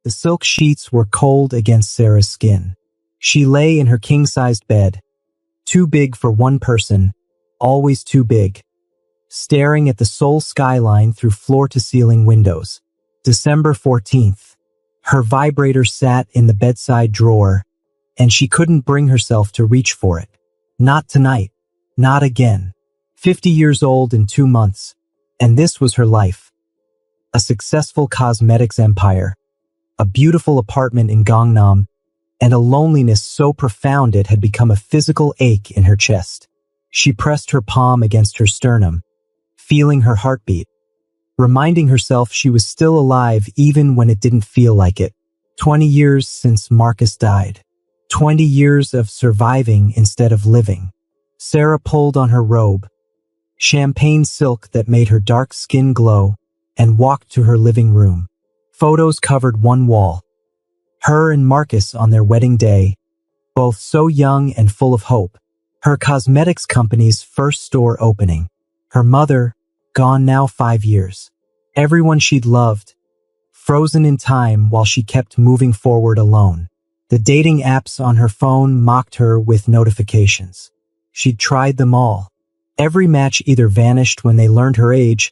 The silk sheets were cold against Sarah's skin. She lay in her king-sized bed, too big for one person, always too big, staring at the Seoul skyline through floor-to-ceiling windows. December 14th. Her vibrator sat in the bedside drawer, and she couldn't bring herself to reach for it. Not tonight. Not again. 50 years old in 2 months. And this was her life. A successful cosmetics empire, a beautiful apartment in Gangnam, and a loneliness so profound it had become a physical ache in her chest. She pressed her palm against her sternum, feeling her heartbeat, reminding herself she was still alive even when it didn't feel like it. 20 years since Marcus died. 20 years of surviving instead of living. Sarah pulled on her robe, champagne silk that made her dark skin glow, and walked to her living room. Photos covered one wall. Her and Marcus on their wedding day, both so young and full of hope. Her cosmetics company's first store opening. Her mother, gone now 5 years. Everyone she'd loved, frozen in time while she kept moving forward alone. The dating apps on her phone mocked her with notifications. She'd tried them all. Every match either vanished when they learned her age,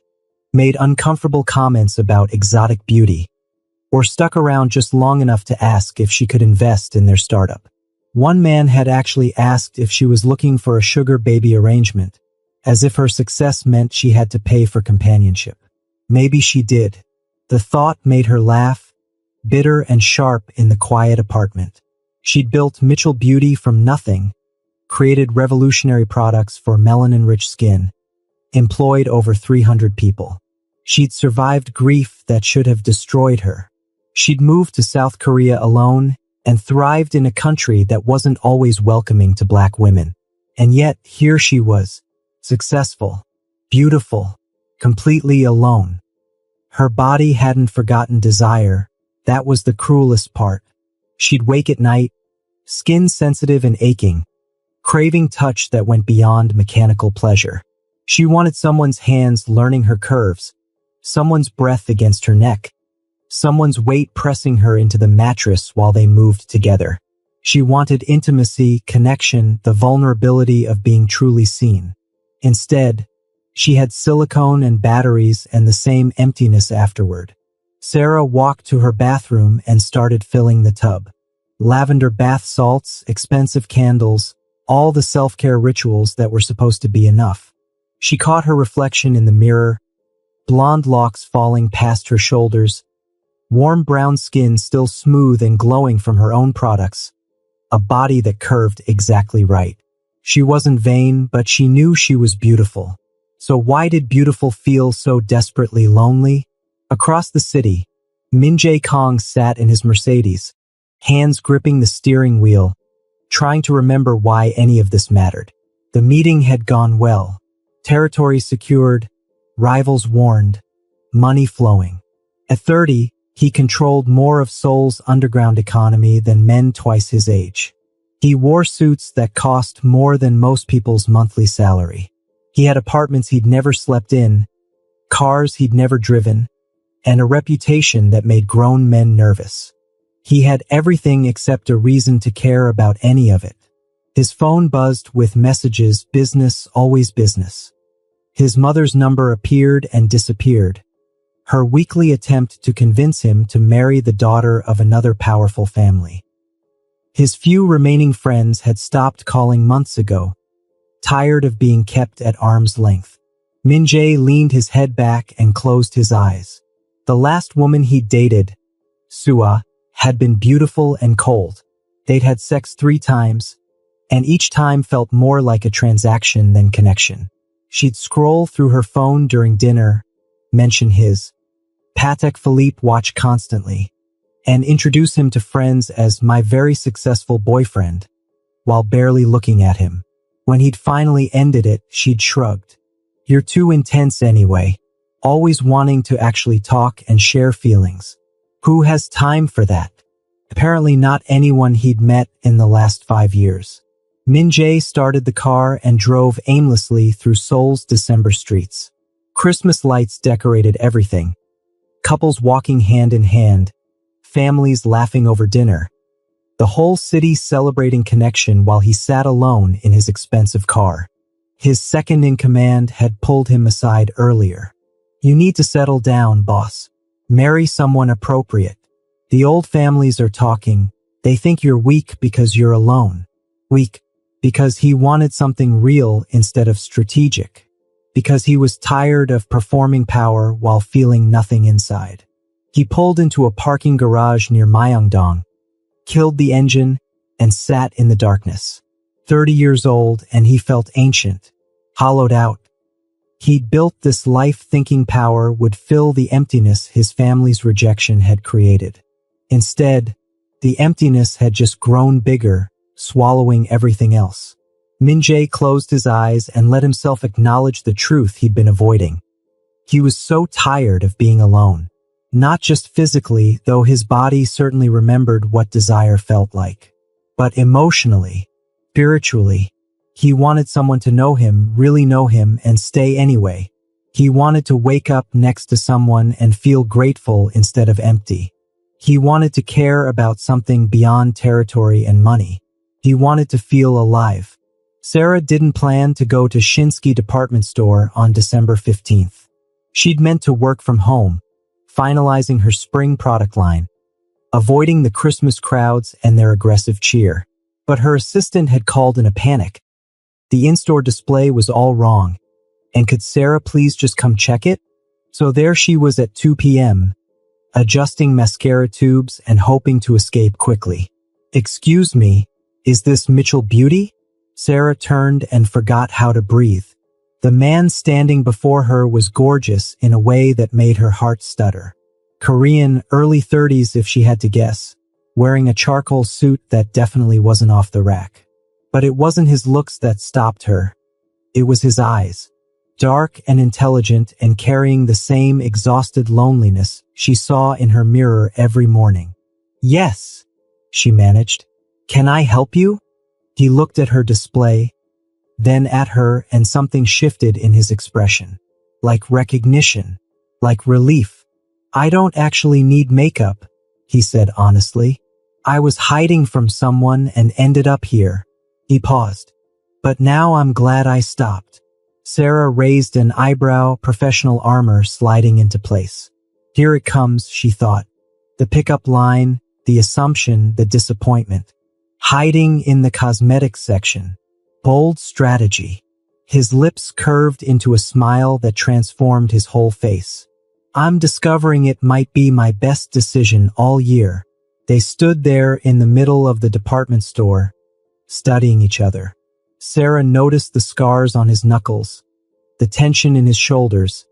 made uncomfortable comments about exotic beauty, or stuck around just long enough to ask if she could invest in their startup. One man had actually asked if she was looking for a sugar baby arrangement, as if her success meant she had to pay for companionship. Maybe she did. The thought made her laugh, bitter and sharp in the quiet apartment. She'd built Mitchell Beauty from nothing, created revolutionary products for melanin-rich skin, employed over 300 people. She'd survived grief that should have destroyed her. She'd moved to South Korea alone and thrived in a country that wasn't always welcoming to black women. And yet, here she was, successful, beautiful, completely alone. Her body hadn't forgotten desire. That was the cruelest part. She'd wake at night, skin sensitive and aching, craving touch that went beyond mechanical pleasure. She wanted someone's hands learning her curves, someone's breath against her neck, someone's weight pressing her into the mattress while they moved together. She wanted intimacy, connection, the vulnerability of being truly seen. Instead, she had silicone and batteries and the same emptiness afterward. Sarah walked to her bathroom and started filling the tub. Lavender bath salts, expensive candles, all the self-care rituals that were supposed to be enough. She caught her reflection in the mirror, blonde locks falling past her shoulders, warm brown skin still smooth and glowing from her own products, a body that curved exactly right. She wasn't vain, but she knew she was beautiful. So why did beautiful feel so desperately lonely? Across the city, Min Jae-kong sat in his Mercedes, hands gripping the steering wheel, trying to remember why any of this mattered. The meeting had gone well. Territory secured, rivals warned, money flowing. At 30, he controlled more of Seoul's underground economy than men twice his age. He wore suits that cost more than most people's monthly salary. He had apartments he'd never slept in, cars he'd never driven, and a reputation that made grown men nervous. He had everything except a reason to care about any of it. His phone buzzed with messages, business, always business. His mother's number appeared and disappeared, her weekly attempt to convince him to marry the daughter of another powerful family. His few remaining friends had stopped calling months ago, tired of being kept at arm's length. Min Jae leaned his head back and closed his eyes. The last woman he'd dated, Sua, had been beautiful and cold. They'd had sex 3 times, and each time felt more like a transaction than connection. She'd scroll through her phone during dinner, mention his Patek Philippe watch constantly, and introduce him to friends as my very successful boyfriend, while barely looking at him. When he'd finally ended it, she'd shrugged. You're too intense anyway, always wanting to actually talk and share feelings. Who has time for that? Apparently not anyone he'd met in the last 5 years. Min Jae started the car and drove aimlessly through Seoul's December streets. Christmas lights decorated everything. Couples walking hand in hand, families laughing over dinner, the whole city celebrating connection while he sat alone in his expensive car. His second-in-command had pulled him aside earlier. "You need to settle down, boss. Marry someone appropriate. The old families are talking. They think you're weak because you're alone." Weak because he wanted something real instead of strategic. Because he was tired of performing power while feeling nothing inside. He pulled into a parking garage near Myeongdong, killed the engine, and sat in the darkness. 30 years old, and he felt ancient, hollowed out. He'd built this life thinking power would fill the emptiness his family's rejection had created. Instead, the emptiness had just grown bigger, swallowing everything else. Min-jae closed his eyes and let himself acknowledge the truth he'd been avoiding. He was so tired of being alone. Not just physically, though his body certainly remembered what desire felt like. But emotionally, spiritually, he wanted someone to know him, really know him, and stay anyway. He wanted to wake up next to someone and feel grateful instead of empty. He wanted to care about something beyond territory and money. He wanted to feel alive. Sarah didn't plan to go to Shinsky department store on December 15th. She'd meant to work from home, finalizing her spring product line, avoiding the Christmas crowds and their aggressive cheer. But her assistant had called in a panic. The in-store display was all wrong, and could Sarah please just come check it? So there she was at 2 p.m., adjusting mascara tubes and hoping to escape quickly. "Excuse me, is this Mitchell Beauty?" Sarah turned and forgot how to breathe. The man standing before her was gorgeous in a way that made her heart stutter. Korean, early 30s if she had to guess, wearing a charcoal suit that definitely wasn't off the rack. But it wasn't his looks that stopped her. It was his eyes. Dark and intelligent and carrying the same exhausted loneliness she saw in her mirror every morning. "Yes," she managed. "Can I help you?" He looked at her display, then at her, and something shifted in his expression. Like recognition, like relief. "I don't actually need makeup," he said honestly. "I was hiding from someone and ended up here." He paused. "But now I'm glad I stopped." Sarah raised an eyebrow, professional armor sliding into place. Here it comes, she thought. The pickup line, the assumption, the disappointment. Hiding in the cosmetics section. Bold strategy. His lips curved into a smile that transformed his whole face. "I'm discovering it might be my best decision all year." They stood there in the middle of the department store, studying each other. Sarah noticed the scars on his knuckles, the tension in his shoulders,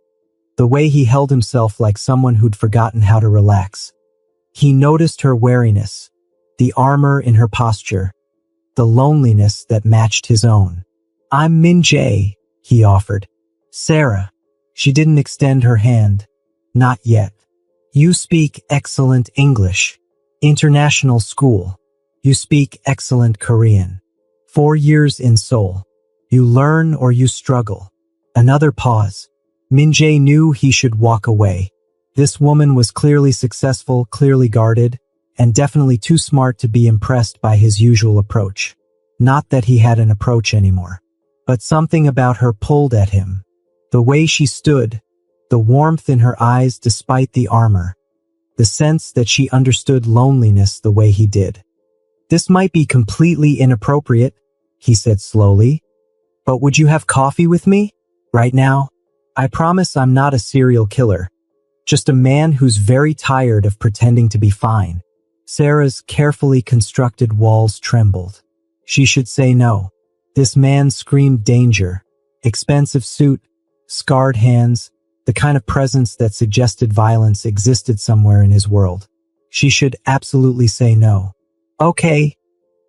the way he held himself like someone who'd forgotten how to relax. He noticed her wariness, the armor in her posture, the loneliness that matched his own. "I'm Min-jae," he offered. "Sarah." She didn't extend her hand. "Not yet." "You speak excellent English. International school. You speak excellent Korean. 4 years in Seoul. You learn or you struggle." Another pause. Min-jae knew he should walk away. This woman was clearly successful, clearly guarded, and definitely too smart to be impressed by his usual approach. Not that he had an approach anymore. But something about her pulled at him. The way she stood, the warmth in her eyes despite the armor, the sense that she understood loneliness the way he did. "This might be completely inappropriate," he said slowly, "but would you have coffee with me? Right now? I promise I'm not a serial killer. Just a man who's very tired of pretending to be fine." Sarah's carefully constructed walls trembled. She should say no. This man screamed danger. Expensive suit, scarred hands, the kind of presence that suggested violence existed somewhere in his world. She should absolutely say no. "Okay,"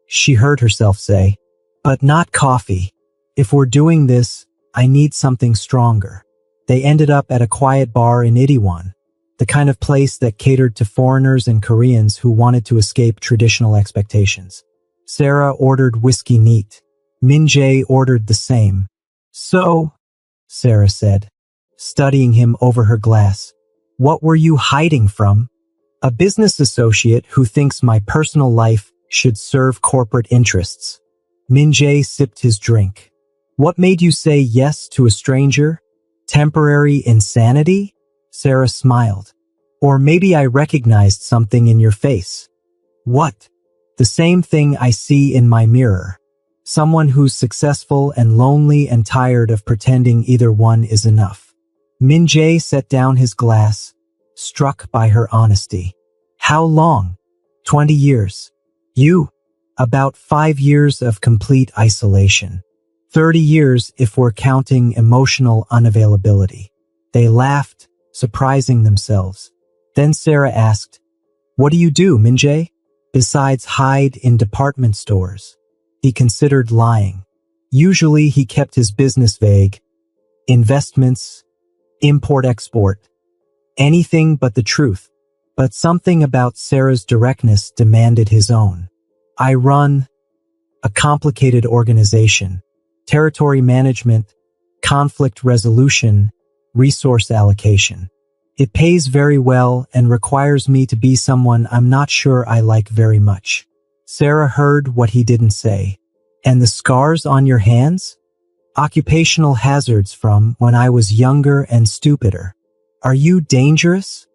she heard herself say, "but not coffee. If we're doing this, I need something stronger." They ended up at a quiet bar in Itaewon, the kind of place that catered to foreigners and Koreans who wanted to escape traditional expectations. Sarah ordered whiskey neat. Min-jae ordered the same. "So," Sarah said, studying him over her glass, "what were you hiding from?" A business associate who thinks my personal life should serve corporate interests. Min-jae sipped his drink. What made you say yes to a stranger? Temporary insanity? Sarah smiled. Or maybe I recognized something in your face. What? The same thing I see in my mirror. Someone who's successful and lonely and tired of pretending either one is enough. Min-jae set down his glass, struck by her honesty. How long? 20 years. You? About 5 years of complete isolation. 30 years if we're counting emotional unavailability. They laughed, surprising themselves. Then Sarah asked, What do you do, Min-jae? Besides hide in department stores. He considered lying. Usually he kept his business vague. Investments, import-export. Anything but the truth. But something about Sarah's directness demanded his own. I run a complicated organization. Territory management, conflict resolution, resource allocation. It pays very well and requires me to be someone I'm not sure I like very much. Sarah heard what he didn't say. And the scars on your hands? Occupational hazards from when I was younger and stupider. Are you dangerous?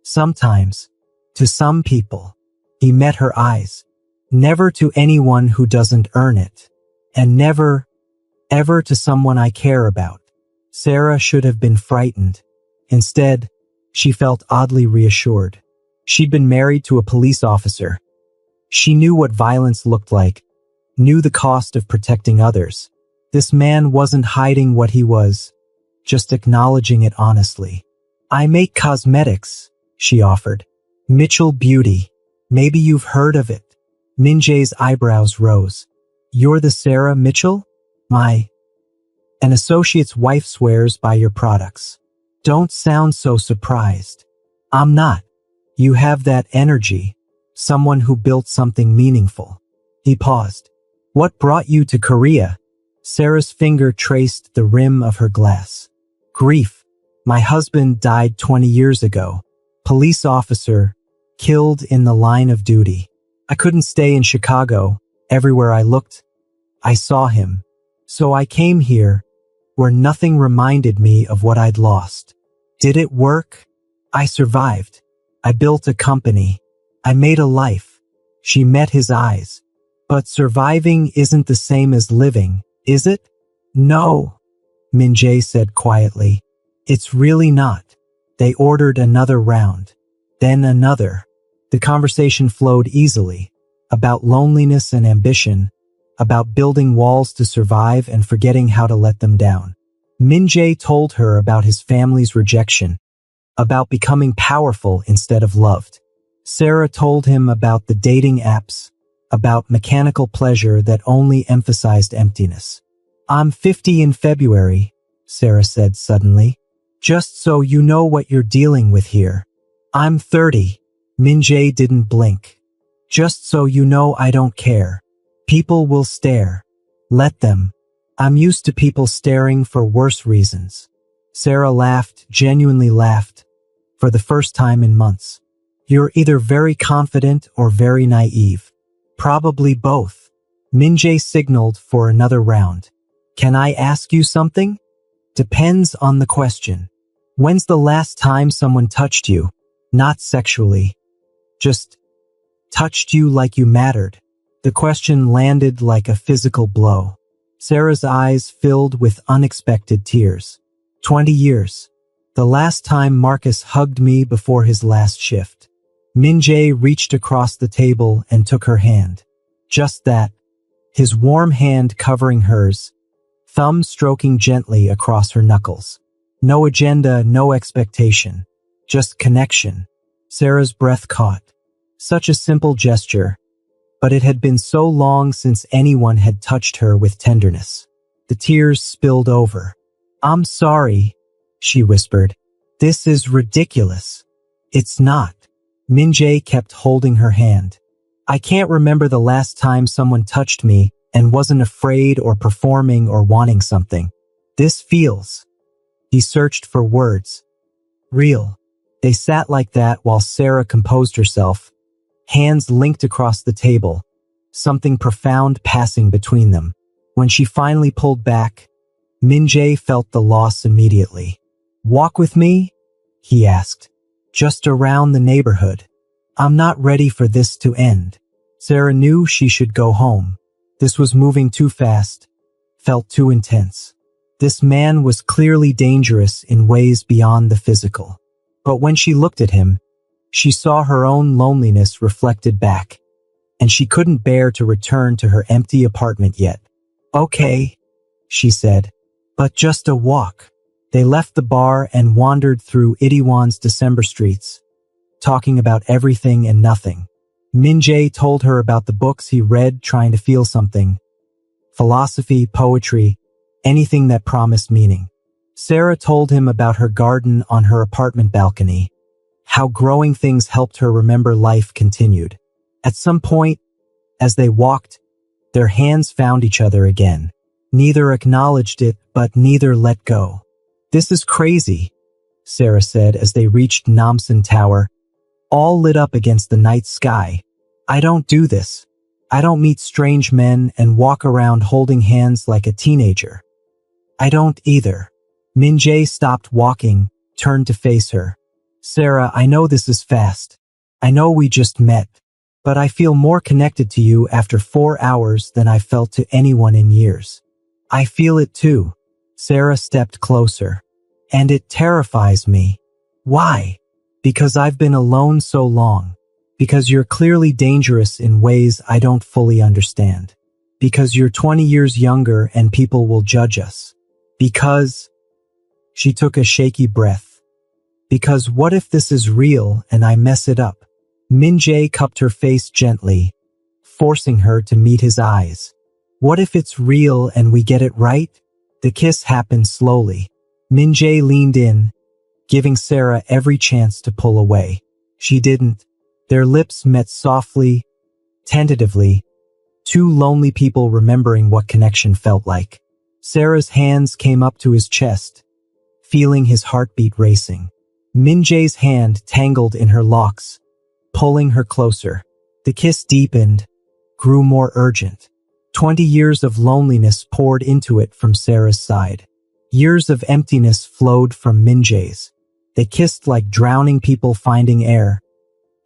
Sometimes. To some people. He met her eyes. Never to anyone who doesn't earn it. And never, ever to someone I care about. Sarah should have been frightened. Instead, she felt oddly reassured. She'd been married to a police officer. She knew what violence looked like, knew the cost of protecting others. This man wasn't hiding what he was, just acknowledging it honestly. I make cosmetics, she offered. Mitchell Beauty. Maybe you've heard of it. Min-jae's eyebrows rose. You're the Sarah Mitchell? An associate's wife swears by your products. Don't sound so surprised. I'm not. You have that energy. Someone who built something meaningful. He paused. What brought you to Korea? Sarah's finger traced the rim of her glass. Grief. My husband died 20 years ago. Police officer, killed in the line of duty. I couldn't stay in Chicago. Everywhere I looked, I saw him. So I came here, where nothing reminded me of what I'd lost. Did it work? I survived. I built a company. I made a life. She met his eyes. But surviving isn't the same as living, is it? No, Min-jae said quietly. It's really not. They ordered another round. Then another. The conversation flowed easily. About loneliness and ambition. About building walls to survive and forgetting how to let them down. Min-jae told her about his family's rejection. About becoming powerful instead of loved. Sarah told him about the dating apps. About mechanical pleasure that only emphasized emptiness. I'm 50 in February, Sarah said suddenly. Just so you know what you're dealing with here. I'm 30. Min-jae didn't blink. Just so you know I don't care. People will stare. Let them. I'm used to people staring for worse reasons. Sarah laughed, genuinely laughed, for the first time in months. You're either very confident or very naive. Probably both. Min-jae signaled for another round. Can I ask you something? Depends on the question. When's the last time someone touched you? Not sexually. Just touched you like you mattered. The question landed like a physical blow. Sarah's eyes filled with unexpected tears. 20 years. The last time Marcus hugged me before his last shift. Min-jae reached across the table and took her hand. Just that. His warm hand covering hers. Thumb stroking gently across her knuckles. No agenda, no expectation. Just connection. Sarah's breath caught. Such a simple gesture. But it had been so long since anyone had touched her with tenderness. The tears spilled over. I'm sorry, she whispered. This is ridiculous. It's not. Min-jae kept holding her hand. I can't remember the last time someone touched me and wasn't afraid or performing or wanting something. This feels. He searched for words. Real. They sat like that while Sarah composed herself, hands linked across the table, something profound passing between them. When she finally pulled back, Min-jae felt the loss immediately. "Walk with me?" he asked. "Just around the neighborhood. I'm not ready for this to end." Sarah knew she should go home. This was moving too fast, felt too intense. This man was clearly dangerous in ways beyond the physical. But when she looked at him, she saw her own loneliness reflected back, and she couldn't bear to return to her empty apartment yet. "Okay," she said, "but just a walk." They left the bar and wandered through Itaewon's December streets, talking about everything and nothing. Min-jae told her about the books he read trying to feel something. Philosophy, poetry, anything that promised meaning. Sarah told him about her garden on her apartment balcony, how growing things helped her remember life continued. At some point, as they walked, their hands found each other again. Neither acknowledged it, but neither let go. "This is crazy," Sarah said as they reached Namsan Tower, all lit up against the night sky. "I don't do this. I don't meet strange men and walk around holding hands like a teenager." "I don't either." Min-jae stopped walking, turned to face her. "Sarah, I know this is fast. I know we just met. But I feel more connected to you after 4 hours than I felt to anyone in years." "I feel it too." Sarah stepped closer. "And it terrifies me." "Why?" "Because I've been alone so long. Because you're clearly dangerous in ways I don't fully understand. Because you're 20 years younger and people will judge us. Because..." She took a shaky breath. "Because what if this is real and I mess it up?" Min-jae cupped her face gently, forcing her to meet his eyes. "What if it's real and we get it right?" The kiss happened slowly. Min-jae leaned in, giving Sarah every chance to pull away. She didn't. Their lips met softly, tentatively, two lonely people remembering what connection felt like. Sarah's hands came up to his chest, feeling his heartbeat racing. Min-jae's hand tangled in her locks, pulling her closer. The kiss deepened, grew more urgent. 20 years of loneliness poured into it from Sarah's side. Years of emptiness flowed from Min-jae's. They kissed like drowning people finding air,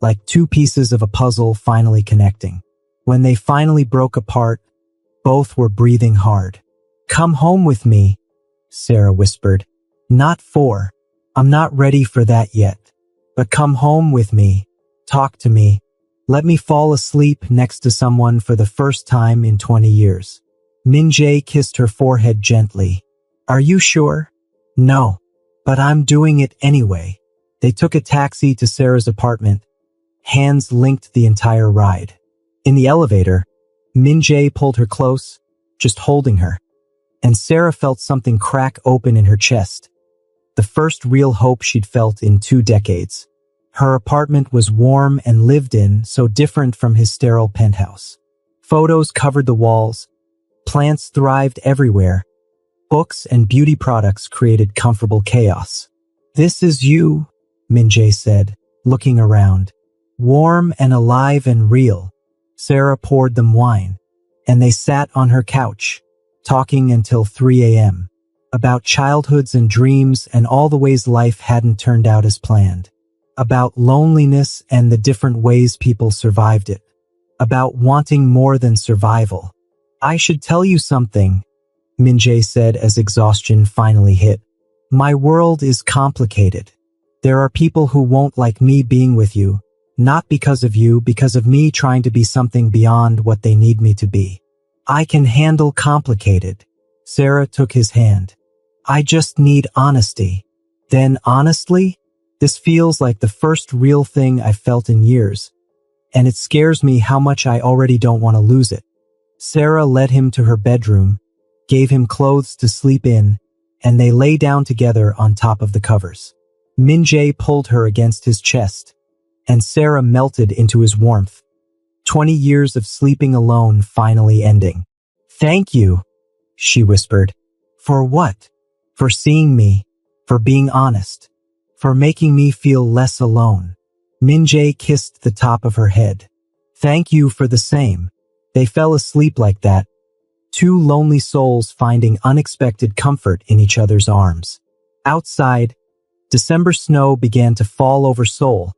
like two pieces of a puzzle finally connecting. When they finally broke apart, both were breathing hard. "Come home with me," Sarah whispered. "Not 4. I'm not ready for that yet. But come home with me. Talk to me. Let me fall asleep next to someone for the first time in 20 years. Min-jae kissed her forehead gently. "Are you sure?" "No. But I'm doing it anyway." They took a taxi to Sarah's apartment, hands linked the entire ride. In the elevator, Min-jae pulled her close, just holding her. And Sarah felt something crack open in her chest. The first real hope she'd felt in 2 decades. Her apartment was warm and lived in, so different from his sterile penthouse. Photos covered the walls. Plants thrived everywhere. Books and beauty products created comfortable chaos. "This is you," Min-jae said, looking around. "Warm and alive and real." Sarah poured them wine, and they sat on her couch, talking until 3 a.m. About childhoods and dreams and all the ways life hadn't turned out as planned. About loneliness and the different ways people survived it. About wanting more than survival. "I should tell you something," Min-jae said as exhaustion finally hit. "My world is complicated. There are people who won't like me being with you, not because of you, because of me trying to be something beyond what they need me to be. I can handle complicated." Sarah took his hand. "I just need honesty." Then honestly, this feels like the first real thing I've felt in years, and it scares me how much I already don't want to lose it. Sarah led him to her bedroom, gave him clothes to sleep in, and they lay down together on top of the covers. Min-jae pulled her against his chest, and Sarah melted into his warmth. 20 years of sleeping alone finally ending. "Thank you," she whispered. "For what?" "For seeing me, for being honest, for making me feel less alone. Min-jae kissed the top of her head. Thank you for the same. They fell asleep like that, two lonely souls finding unexpected comfort in each other's arms. Outside, December snow began to fall over Seoul,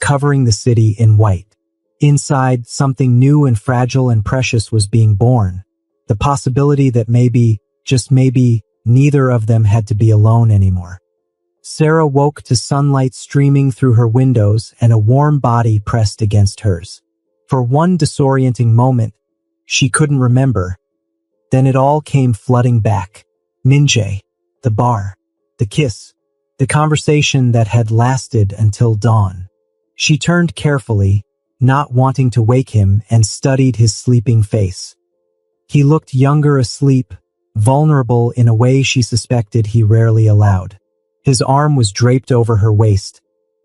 covering the city in white. Inside, something new and fragile and precious was being born. The possibility that maybe, just maybe, neither of them had to be alone anymore. Sarah woke to sunlight streaming through her windows and a warm body pressed against hers. For one disorienting moment, she couldn't remember. Then it all came flooding back. Min-jae, the bar, the kiss, the conversation that had lasted until dawn. She turned carefully, not wanting to wake him, and studied his sleeping face. He looked younger asleep, vulnerable in a way she suspected he rarely allowed. His arm was draped over her waist,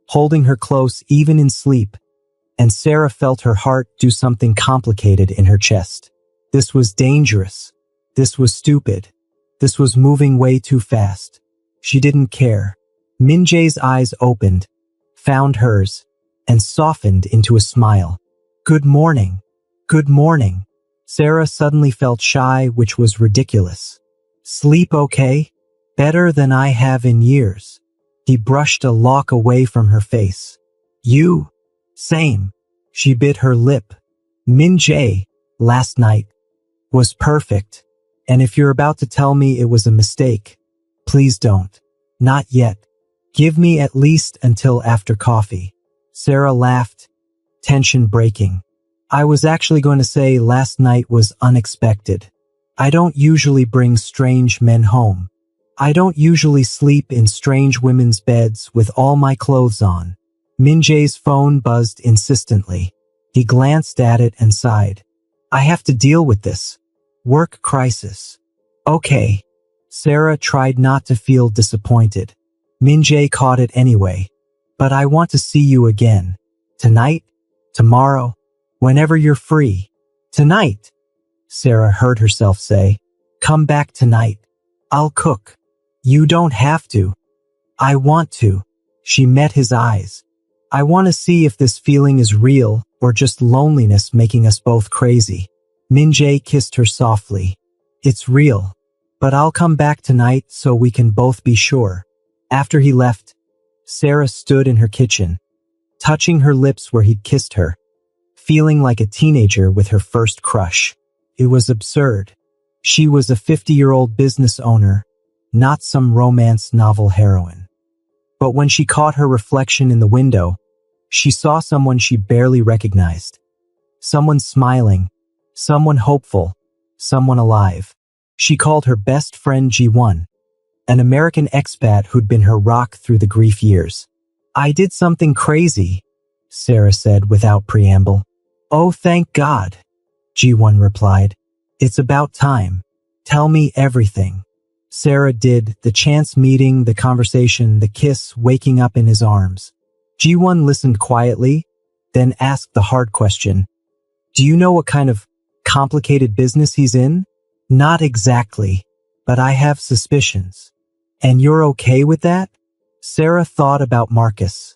holding her close even in sleep, and Sarah felt her heart do something complicated in her chest. This was dangerous. This was stupid. This was moving way too fast. She didn't care. Min-jae's eyes opened, found hers, and softened into a smile. Good morning. Good morning. Sarah suddenly felt shy, which was ridiculous. Sleep okay? Better than I have in years. He brushed a lock away from her face. You? Same. She bit her lip. Min-jae, last night, was perfect. And if you're about to tell me it was a mistake, please don't. Not yet. Give me at least until after coffee. Sarah laughed, tension breaking. I was actually going to say last night was unexpected. I don't usually bring strange men home. I don't usually sleep in strange women's beds with all my clothes on. Min-jae's phone buzzed insistently. He glanced at it and sighed. I have to deal with this. Work crisis. Okay. Sarah tried not to feel disappointed. Min-jae caught it anyway. But I want to see you again. Tonight? Tomorrow? Whenever you're free. Tonight, Sarah heard herself say. Come back tonight. I'll cook. You don't have to. I want to. She met his eyes. I want to see if this feeling is real or just loneliness making us both crazy. Min-jae kissed her softly. It's real. But I'll come back tonight so we can both be sure. After he left, Sarah stood in her kitchen, touching her lips where he'd kissed her, feeling like a teenager with her first crush. It was absurd. She was a 50-year-old business owner, not some romance novel heroine. But when she caught her reflection in the window, she saw someone she barely recognized. Someone smiling, someone hopeful, someone alive. She called her best friend Ji-won, an American expat who'd been her rock through the grief years. I did something crazy, Sarah said without preamble. Oh, thank God, Ji-won replied. It's about time. Tell me everything. Sarah did, the chance meeting, the conversation, the kiss, waking up in his arms. Ji-won listened quietly, then asked the hard question. Do you know what kind of complicated business he's in? Not exactly, but I have suspicions. And you're okay with that? Sarah thought about Marcus,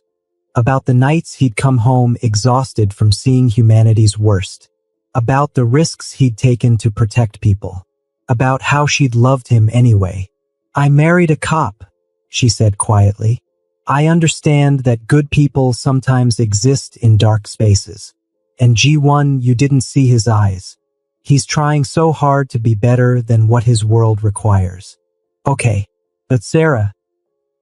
about the nights he'd come home exhausted from seeing humanity's worst, about the risks he'd taken to protect people, about how she'd loved him anyway. I married a cop, she said quietly. I understand that good people sometimes exist in dark spaces. And Ji-won, you didn't see his eyes. He's trying so hard to be better than what his world requires. Okay, but Sarah,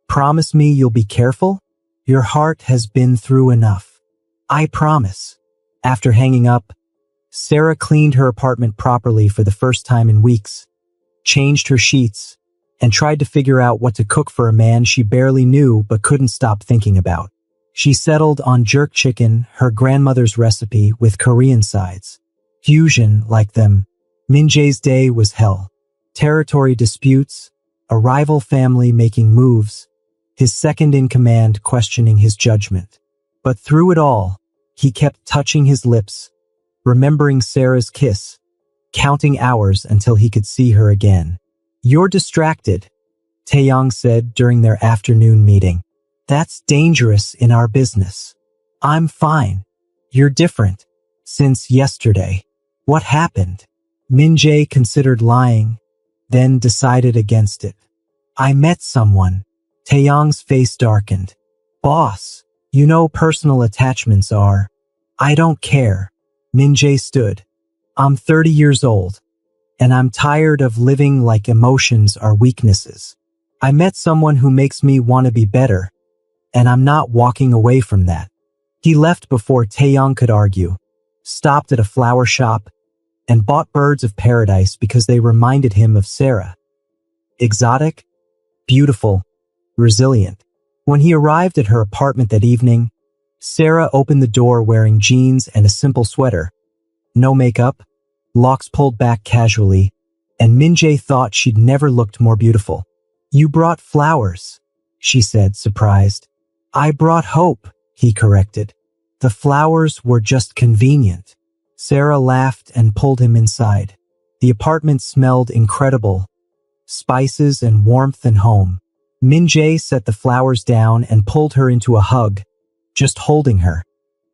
promise me you'll be careful? Your heart has been through enough. I promise. After hanging up, Sarah cleaned her apartment properly for the first time in weeks, changed her sheets, and tried to figure out what to cook for a man she barely knew but couldn't stop thinking about. She settled on jerk chicken, her grandmother's recipe, with Korean sides. Fusion, like them. Min-jae's day was hell. Territory disputes, a rival family making moves, his second-in-command questioning his judgment. But through it all, he kept touching his lips, remembering Sarah's kiss, counting hours until he could see her again. You're distracted, Taeyong said during their afternoon meeting. That's dangerous in our business. I'm fine. You're different. Since yesterday. What happened? Min-jae considered lying, then decided against it. I met someone. Taeyong's face darkened. Boss, you know personal attachments are. I don't care. Min-jae stood. I'm 30 years old, and I'm tired of living like emotions are weaknesses. I met someone who makes me want to be better, and I'm not walking away from that. He left before Taeyong could argue, stopped at a flower shop, and bought birds of paradise because they reminded him of Sarah. Exotic, beautiful, resilient. When he arrived at her apartment that evening, Sarah opened the door wearing jeans and a simple sweater. No makeup, locks pulled back casually, and Min-jae thought she'd never looked more beautiful. You brought flowers, she said, surprised. I brought hope, he corrected. The flowers were just convenient. Sarah laughed and pulled him inside. The apartment smelled incredible. Spices and warmth and home. Min-jae set the flowers down and pulled her into a hug, just holding her,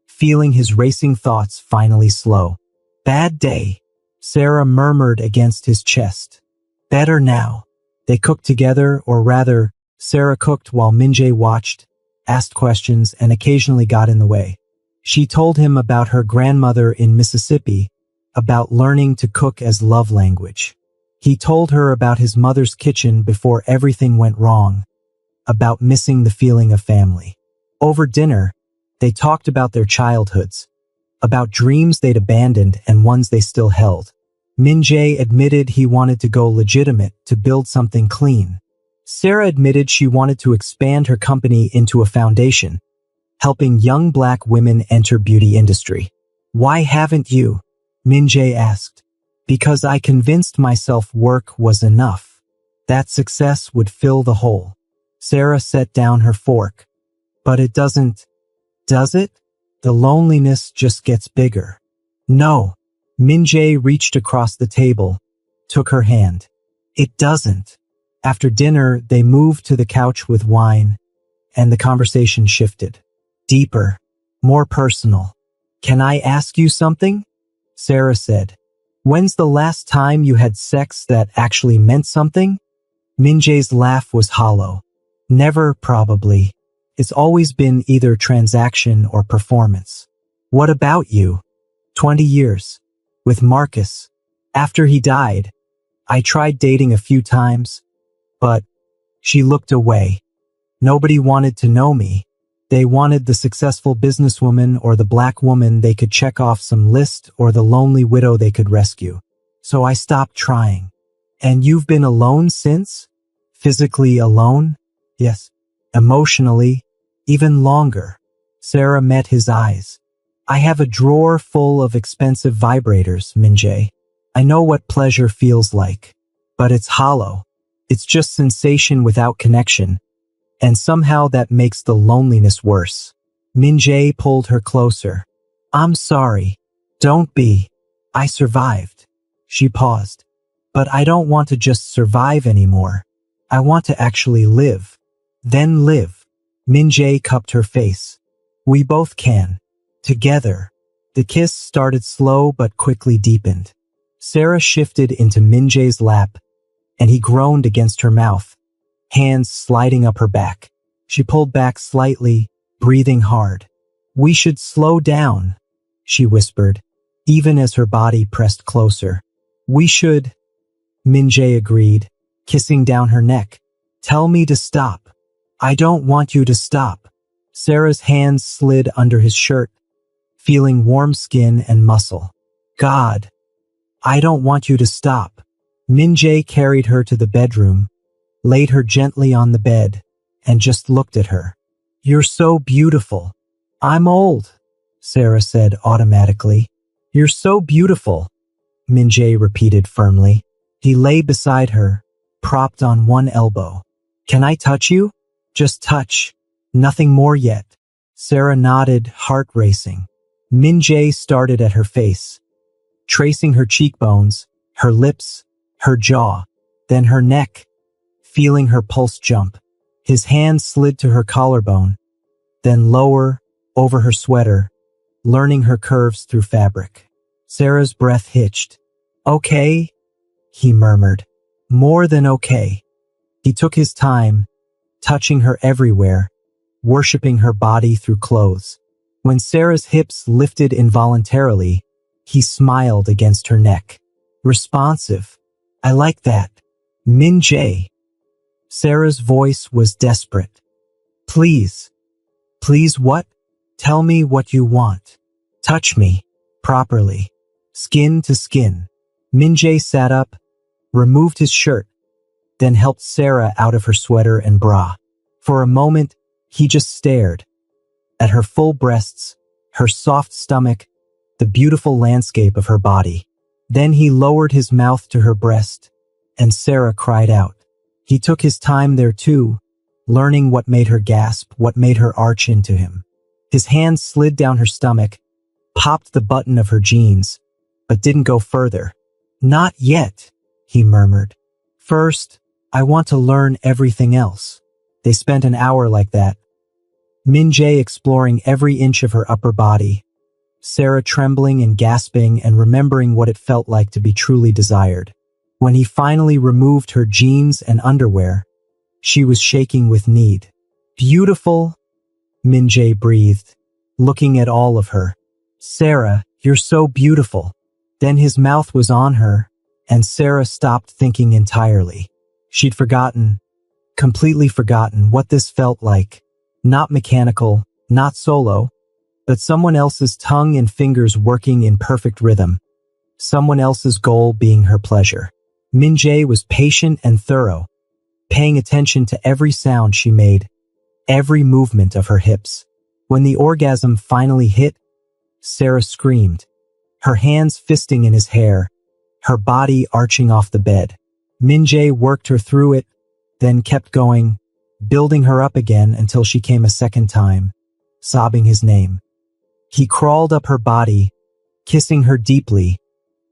feeling his racing thoughts finally slow. Bad day, Sarah murmured against his chest. Better now. They cooked together, or rather, Sarah cooked while Min-jae watched, asked questions, and occasionally got in the way. She told him about her grandmother in Mississippi, about learning to cook as love language. He told her about his mother's kitchen before everything went wrong, about missing the feeling of family. Over dinner, they talked about their childhoods, about dreams they'd abandoned and ones they still held. Min-jae admitted he wanted to go legitimate, to build something clean. Sarah admitted she wanted to expand her company into a foundation, helping young black women enter beauty industry. Why haven't you? Min-jae asked. Because I convinced myself work was enough. That success would fill the hole. Sarah set down her fork. But it doesn't, does it? The loneliness just gets bigger. No. Min-jae reached across the table, took her hand. It doesn't. After dinner, they moved to the couch with wine, and the conversation shifted. Deeper, more personal. Can I ask you something? Sarah said. When's the last time you had sex that actually meant something? Min-jae's laugh was hollow. Never, probably. It's always been either transaction or performance. What about you? 20 years. With Marcus. After he died, I tried dating a few times, but she looked away. Nobody wanted to know me. They wanted the successful businesswoman or the black woman they could check off some list or the lonely widow they could rescue. So I stopped trying. And you've been alone since? Physically alone? Yes. Emotionally? Even longer. Sarah met his eyes. I have a drawer full of expensive vibrators, Min-jae. I know what pleasure feels like. But it's hollow. It's just sensation without connection. And somehow that makes the loneliness worse. Min-jae pulled her closer. I'm sorry. Don't be. I survived. She paused. But I don't want to just survive anymore. I want to actually live. Then live. Min-jae cupped her face. We both can. Together. The kiss started slow but quickly deepened. Sarah shifted into Min-jae's lap, and he groaned against her mouth, hands sliding up her back. She pulled back slightly, breathing hard. We should slow down, she whispered, even as her body pressed closer. We should, Min-jae agreed, kissing down her neck. Tell me to stop. I don't want you to stop. Sarah's hands slid under his shirt, feeling warm skin and muscle. God, I don't want you to stop. Min-jae carried her to the bedroom, laid her gently on the bed, and just looked at her. You're so beautiful. I'm old, Sarah said automatically. You're so beautiful, Min-jae repeated firmly. He lay beside her, propped on one elbow. Can I touch you? Just touch. Nothing more yet. Sarah nodded, heart racing. Min-jae started at her face, tracing her cheekbones, her lips, her jaw, then her neck, feeling her pulse jump. His hand slid to her collarbone, then lower, over her sweater, learning her curves through fabric. Sarah's breath hitched. "Okay," he murmured. "More than okay." He took his time, touching her everywhere, worshipping her body through clothes. When Sarah's hips lifted involuntarily, he smiled against her neck. "Responsive. I like that. Min Jae." Sarah's voice was desperate. "Please." "Please what? Tell me what you want. Touch me. Properly. Skin to skin." Min Jae sat up, removed his shirt, then helped Sarah out of her sweater and bra. For a moment, he just stared at her full breasts, her soft stomach, the beautiful landscape of her body. Then he lowered his mouth to her breast, and Sarah cried out. He took his time there too, learning what made her gasp, what made her arch into him. His hand slid down her stomach, popped the button of her jeans, but didn't go further. "Not yet," he murmured. "First, I want to learn everything else." They spent an hour like that, Min Jae exploring every inch of her upper body, Sarah trembling and gasping and remembering what it felt like to be truly desired. When he finally removed her jeans and underwear, she was shaking with need. "Beautiful," Min Jae breathed, looking at all of her. "Sarah, you're so beautiful." Then his mouth was on her, and Sarah stopped thinking entirely. She'd forgotten, completely forgotten what this felt like. Not mechanical, not solo, but someone else's tongue and fingers working in perfect rhythm. Someone else's goal being her pleasure. Min Jae was patient and thorough, paying attention to every sound she made, every movement of her hips. When the orgasm finally hit, Sarah screamed, her hands fisting in his hair, her body arching off the bed. Min Jae worked her through it, then kept going, building her up again until she came a second time, sobbing his name. He crawled up her body, kissing her deeply,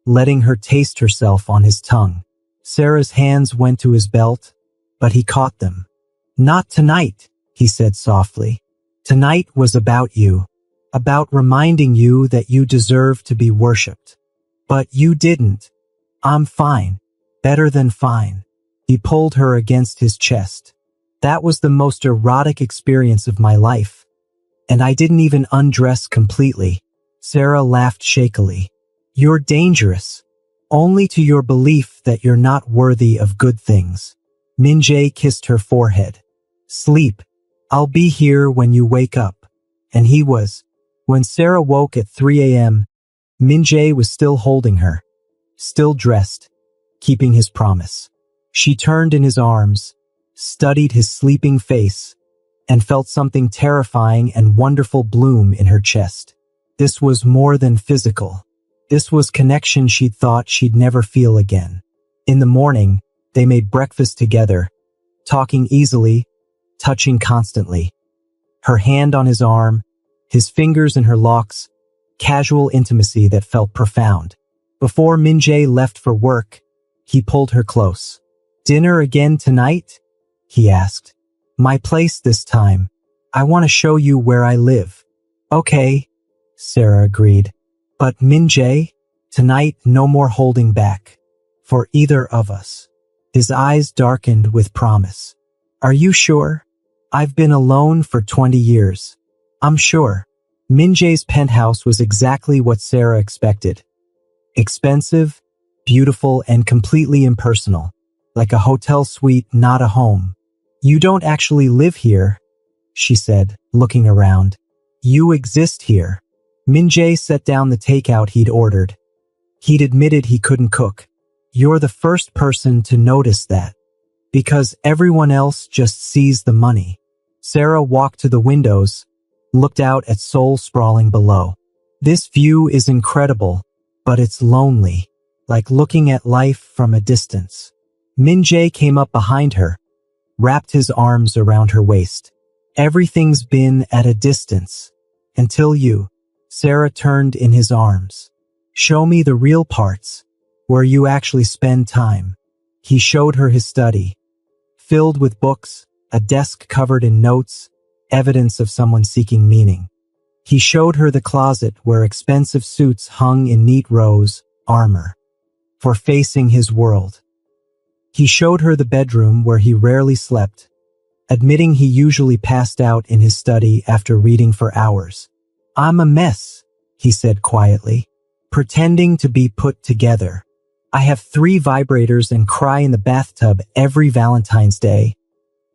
letting her taste herself on his tongue. Sarah's hands went to his belt, but he caught them. "Not tonight," he said softly. "Tonight was about you, about reminding you that you deserve to be worshipped. But you didn't. I'm fine, better than fine." He pulled her against his chest. "That was the most erotic experience of my life. And I didn't even undress completely." Sarah laughed shakily. "You're dangerous, only to your belief that you're not worthy of good things." Min Jae kissed her forehead. "Sleep. I'll be here when you wake up." And he was. When Sarah woke at 3 a.m., Min Jae was still holding her, still dressed, keeping his promise. She turned in his arms, studied his sleeping face, and felt something terrifying and wonderful bloom in her chest. This was more than physical. This was connection she'd thought she'd never feel again. In the morning, they made breakfast together, talking easily, touching constantly. Her hand on his arm, his fingers in her locks, casual intimacy that felt profound. Before Min Jae left for work, he pulled her close. "Dinner again tonight?" he asked. "My place this time. I want to show you where I live." "Okay," Sarah agreed. "But Min Jae, tonight no more holding back. For either of us." His eyes darkened with promise. "Are you sure? I've been alone for 20 years. I'm sure." Min Jae's penthouse was exactly what Sarah expected. Expensive, beautiful, and completely impersonal. Like a hotel suite, not a home. "You don't actually live here," she said, looking around. "You exist here." Min Jae set down the takeout he'd ordered. He'd admitted he couldn't cook. "You're the first person to notice that. Because everyone else just sees the money." Sarah walked to the windows, looked out at Seoul sprawling below. "This view is incredible, but it's lonely. Like looking at life from a distance." Min Jae came up behind her, wrapped his arms around her waist. "Everything's been at a distance. Until you." Sarah turned in his arms. "Show me the real parts, where you actually spend time." He showed her his study, filled with books, a desk covered in notes, evidence of someone seeking meaning. He showed her the closet where expensive suits hung in neat rows, armor for facing his world. He showed her the bedroom where he rarely slept, admitting he usually passed out in his study after reading for hours. "I'm a mess," he said quietly, pretending to be put together. "I have 3 vibrators and cry in the bathtub every Valentine's Day,"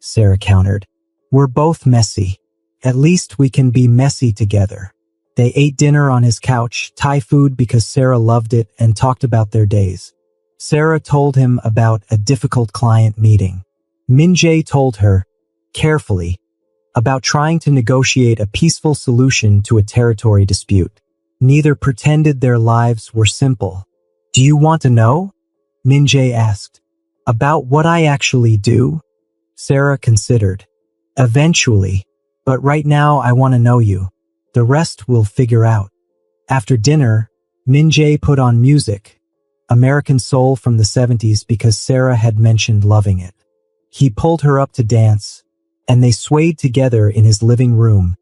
Sarah countered. "We're both messy. At least we can be messy together." They ate dinner on his couch, Thai food because Sarah loved it, and talked about their days. Sarah told him about a difficult client meeting. Min Jae told her, carefully, about trying to negotiate a peaceful solution to a territory dispute. Neither pretended their lives were simple. "Do you want to know?" Min Jae asked. "About what I actually do?" Sarah considered. "Eventually. But right now I want to know you. The rest we'll figure out." After dinner, Min Jae put on music, American soul from the 70s, because Sarah had mentioned loving it. He pulled her up to dance, and they swayed together in his living room,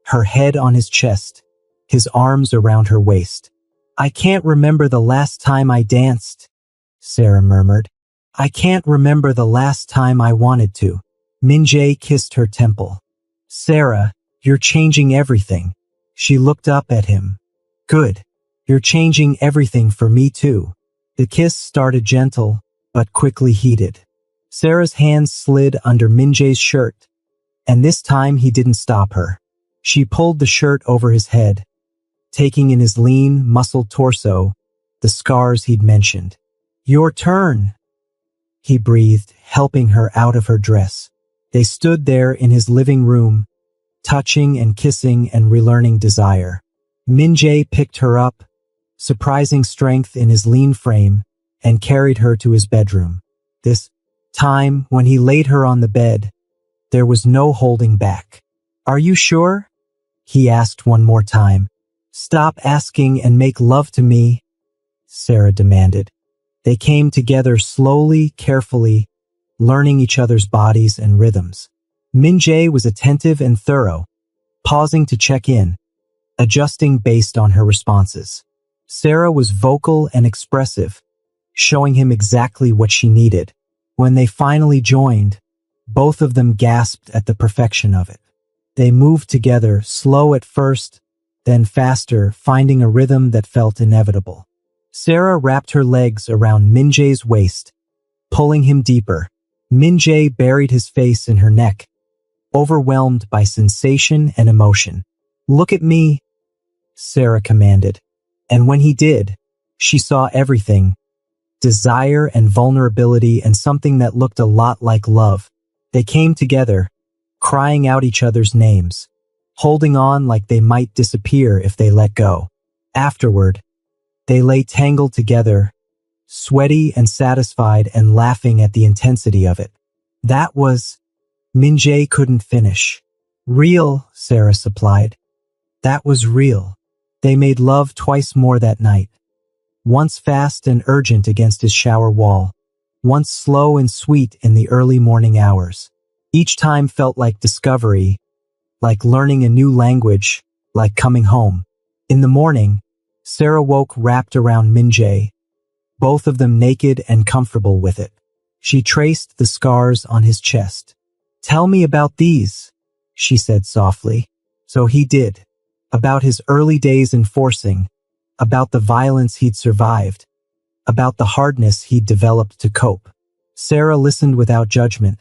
her head on his chest, his arms around her waist. "I can't remember the last time I danced," Sarah murmured. "I can't remember the last time I wanted to." Min Jae kissed her temple. "Sarah, you're changing everything." She looked up at him. "Good. You're changing everything for me too." The kiss started gentle, but quickly heated. Sarah's hands slid under Min Jae's shirt, and this time he didn't stop her. She pulled the shirt over his head, taking in his lean, muscled torso, the scars he'd mentioned. "Your turn," he breathed, helping her out of her dress. They stood there in his living room, touching and kissing and relearning desire. Min Jae picked her up, surprising strength in his lean frame, and carried her to his bedroom. This time, when he laid her on the bed, there was no holding back. "Are you sure?" he asked one more time. "Stop asking and make love to me," Sarah demanded. They came together slowly, carefully, learning each other's bodies and rhythms. Min Jae was attentive and thorough, pausing to check in, adjusting based on her responses. Sarah was vocal and expressive, showing him exactly what she needed. When they finally joined, both of them gasped at the perfection of it. They moved together, slow at first, then faster, finding a rhythm that felt inevitable. Sarah wrapped her legs around Min Jae's waist, pulling him deeper. Min Jae buried his face in her neck, overwhelmed by sensation and emotion. "Look at me," Sarah commanded. And when he did, she saw everything: desire and vulnerability and something that looked a lot like love. They came together, crying out each other's names, holding on like they might disappear if they let go. Afterward, they lay tangled together, sweaty and satisfied and laughing at the intensity of it. That was... Min Jae couldn't finish. "Real," Sarah supplied. "That was real." They made love twice more that night. Once fast and urgent against his shower wall, once slow and sweet in the early morning hours. Each time felt like discovery, like learning a new language, like coming home. In the morning, Sarah woke wrapped around Min Jae, both of them naked and comfortable with it. She traced the scars on his chest. "Tell me about these," she said softly. So he did. About his early days enforcing, about the violence he'd survived, about the hardness he'd developed to cope. Sarah listened without judgment,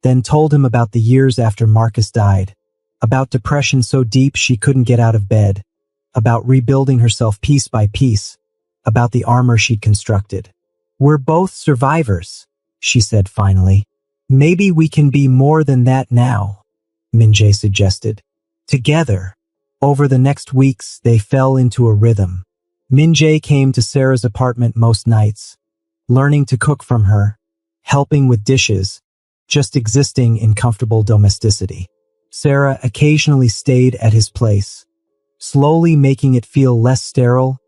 then told him about the years after Marcus died, about depression so deep she couldn't get out of bed, about rebuilding herself piece by piece, about the armor she'd constructed. "We're both survivors," she said finally. "Maybe we can be more than that now," Min Jae suggested. Together, over the next weeks, they fell into a rhythm. Min Jae came to Sarah's apartment most nights, learning to cook from her, helping with dishes, just existing in comfortable domesticity. Sarah occasionally stayed at his place, slowly making it feel less sterile,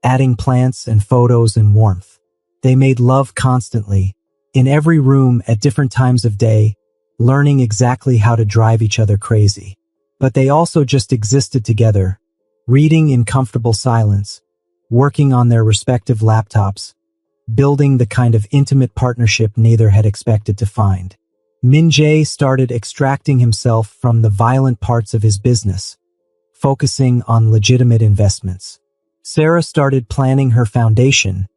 adding plants and photos and warmth. They made love constantly, in every room at different times of day, learning exactly how to drive each other crazy. But they also just existed together, reading in comfortable silence, working on their respective laptops, building the kind of intimate partnership neither had expected to find. Min-jae started extracting himself from the violent parts of his business, focusing on legitimate investments. Sarah started planning her foundation,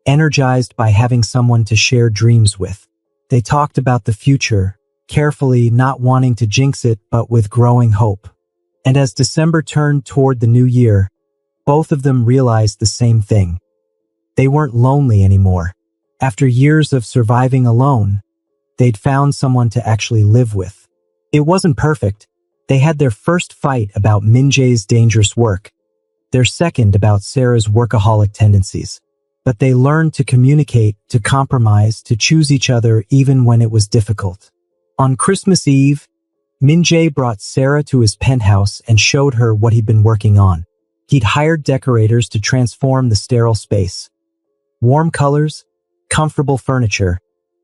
energized by having someone to share dreams with. They talked about the future, carefully, not wanting to jinx it but with growing hope. And as December turned toward the new year, both of them realized the same thing. They weren't lonely anymore. After years of surviving alone, they'd found someone to actually live with. It wasn't perfect. They had their first fight about Min-jae's dangerous work, their second about Sarah's workaholic tendencies. But they learned to communicate, to compromise, to choose each other even when it was difficult. On Christmas Eve, Min-jae brought Sarah to his penthouse and showed her what he'd been working on. He'd hired decorators to transform the sterile space. Warm colors, comfortable furniture,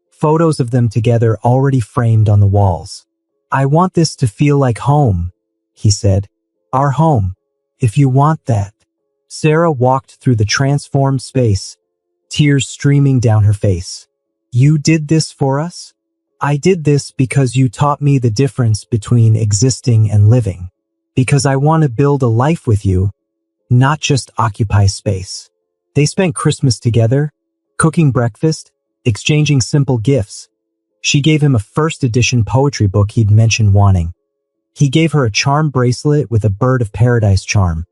photos of them together already framed on the walls. "I want this to feel like home," he said. "Our home, if you want that." Sarah walked through the transformed space, tears streaming down her face. "You did this for us? I did this because you taught me the difference between existing and living. Because I want to build a life with you, not just occupy space." They spent Christmas together, cooking breakfast, exchanging simple gifts. She gave him a first edition poetry book he'd mentioned wanting. He gave her a charm bracelet with a bird of paradise charm,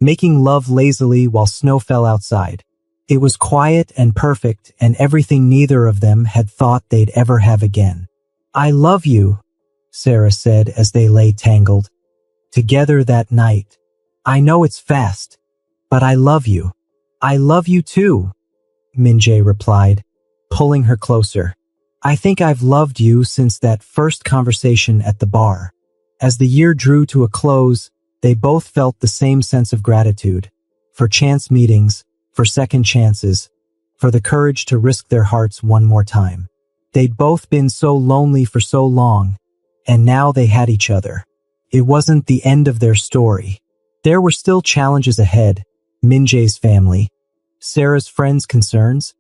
making love lazily while snow fell outside. It was quiet and perfect and everything neither of them had thought they'd ever have again. "I love you," Sarah said as they lay tangled together that night. "I know it's fast, but I love you." "I love you too," Min-jae replied, pulling her closer. "I think I've loved you since that first conversation at the bar." As the year drew to a close, they both felt the same sense of gratitude for chance meetings, for second chances, for the courage to risk their hearts one more time. They'd both been so lonely for so long, and now they had each other. It wasn't the end of their story. There were still challenges ahead: Min-jae's family, Sarah's friends' concerns,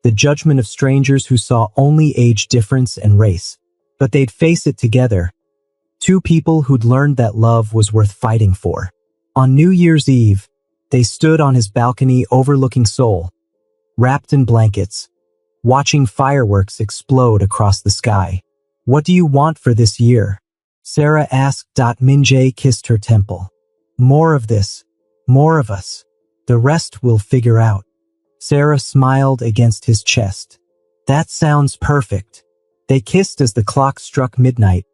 the judgment of strangers who saw only age difference and race. But they'd face it together, two people who'd learned that love was worth fighting for. On New Year's Eve, they stood on his balcony overlooking Seoul, wrapped in blankets, watching fireworks explode across the sky. "What do you want for this year?" Sarah asked. Min-jae kissed her temple. "More of this, more of us. The rest we'll figure out." Sarah smiled against his chest. "That sounds perfect." They kissed as the clock struck midnight,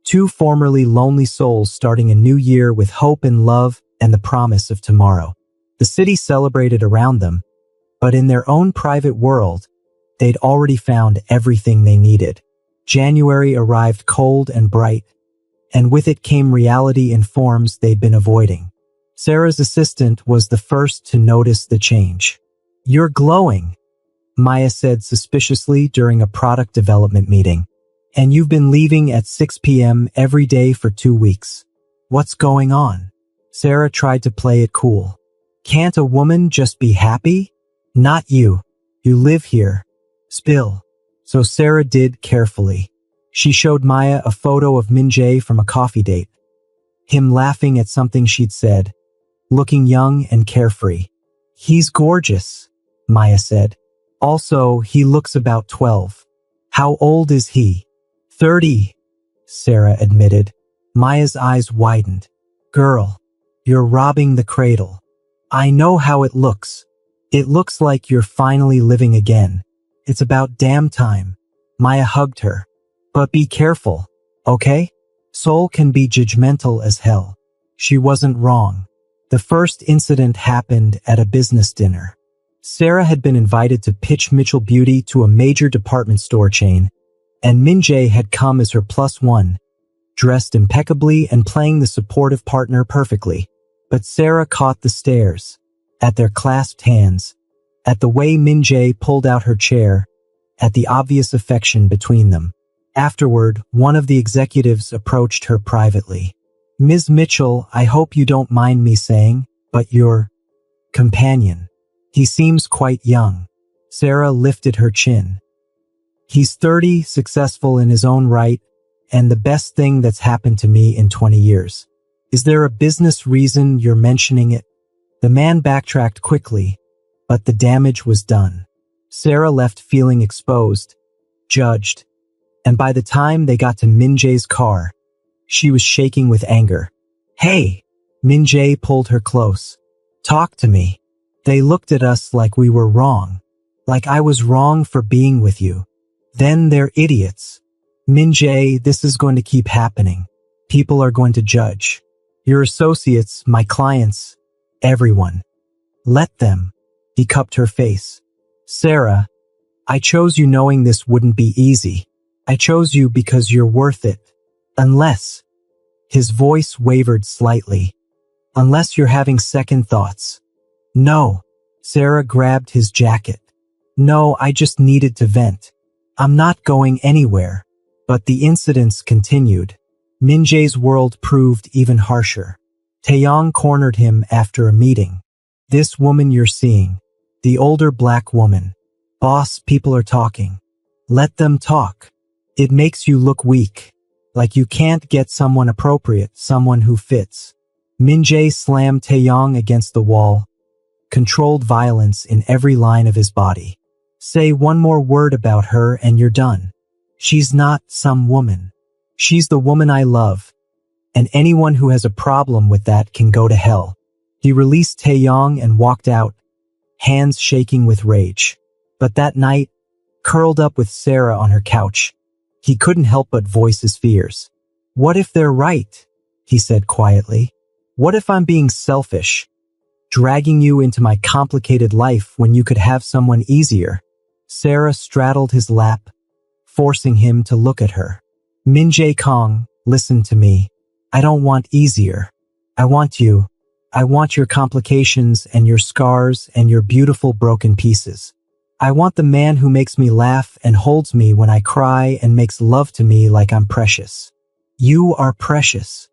two formerly lonely souls starting a new year with hope and love and the promise of tomorrow. The city celebrated around them, but in their own private world, they'd already found everything they needed. January arrived cold and bright, and with it came reality in forms they'd been avoiding. Sarah's assistant was the first to notice the change. "You're glowing," Maya said suspiciously during a product development meeting. "And you've been leaving at 6 p.m. every day for 2 weeks. What's going on?" Sarah tried to play it cool. "Can't a woman just be happy?" "Not you. You live here. Spill." So Sarah did carefully. She showed Maya a photo of Min-jae from a coffee date. Him laughing at something she'd said, looking young and carefree. "He's gorgeous," Maya said. "Also, he looks about 12. How old is he?" 30, Sarah admitted. Maya's eyes widened. "Girl, you're robbing the cradle. I know how it looks. It looks like you're finally living again. It's about damn time." Maya hugged her. "But be careful, okay? Seoul can be judgmental as hell." She wasn't wrong. The first incident happened at a business dinner. Sarah had been invited to pitch Mitchell Beauty to a major department store chain, and Min-jae had come as her +1, dressed impeccably and playing the supportive partner perfectly. But Sarah caught the stares, at their clasped hands, at the way Min-jae pulled out her chair, at the obvious affection between them. Afterward, one of the executives approached her privately. Ms. Mitchell, I hope you don't mind me saying, but your companion. He seems quite young. Sarah lifted her chin. He's 30, successful in his own right, and the best thing that's happened to me in 20 years. Is there a business reason you're mentioning it? The man backtracked quickly, but the damage was done. Sarah left feeling exposed, judged, and by the time they got to Min-jae's car, she was shaking with anger. Hey! Min-jae pulled her close. Talk to me. They looked at us like we were wrong. Like I was wrong for being with you. Then they're idiots. Min-jae, this is going to keep happening. People are going to judge. Your associates, my clients, everyone. Let them. He cupped her face. Sarah, I chose you knowing this wouldn't be easy. I chose you because you're worth it. Unless. His voice wavered slightly. Unless you're having second thoughts. No. Sarah grabbed his jacket. No, I just needed to vent. I'm not going anywhere. But the incidents continued. Min-jae's world proved even harsher. Taeyong cornered him after a meeting. This woman you're seeing. The older black woman. Boss, people are talking. Let them talk. It makes you look weak. Like you can't get someone appropriate, someone who fits. Min-jae slammed Taeyong against the wall. Controlled violence in every line of his body. Say one more word about her and you're done. She's not some woman. She's the woman I love. And anyone who has a problem with that can go to hell. He released Taeyong and walked out, hands shaking with rage. But that night, curled up with Sarah on her couch, he couldn't help but voice his fears. What if they're right? He said quietly. What if I'm being selfish? Dragging you into my complicated life when you could have someone easier? Sarah straddled his lap, forcing him to look at her. Min-jae Kong, listen to me. I don't want easier. I want you. I want your complications and your scars and your beautiful broken pieces. I want the man who makes me laugh and holds me when I cry and makes love to me like I'm precious. You are precious.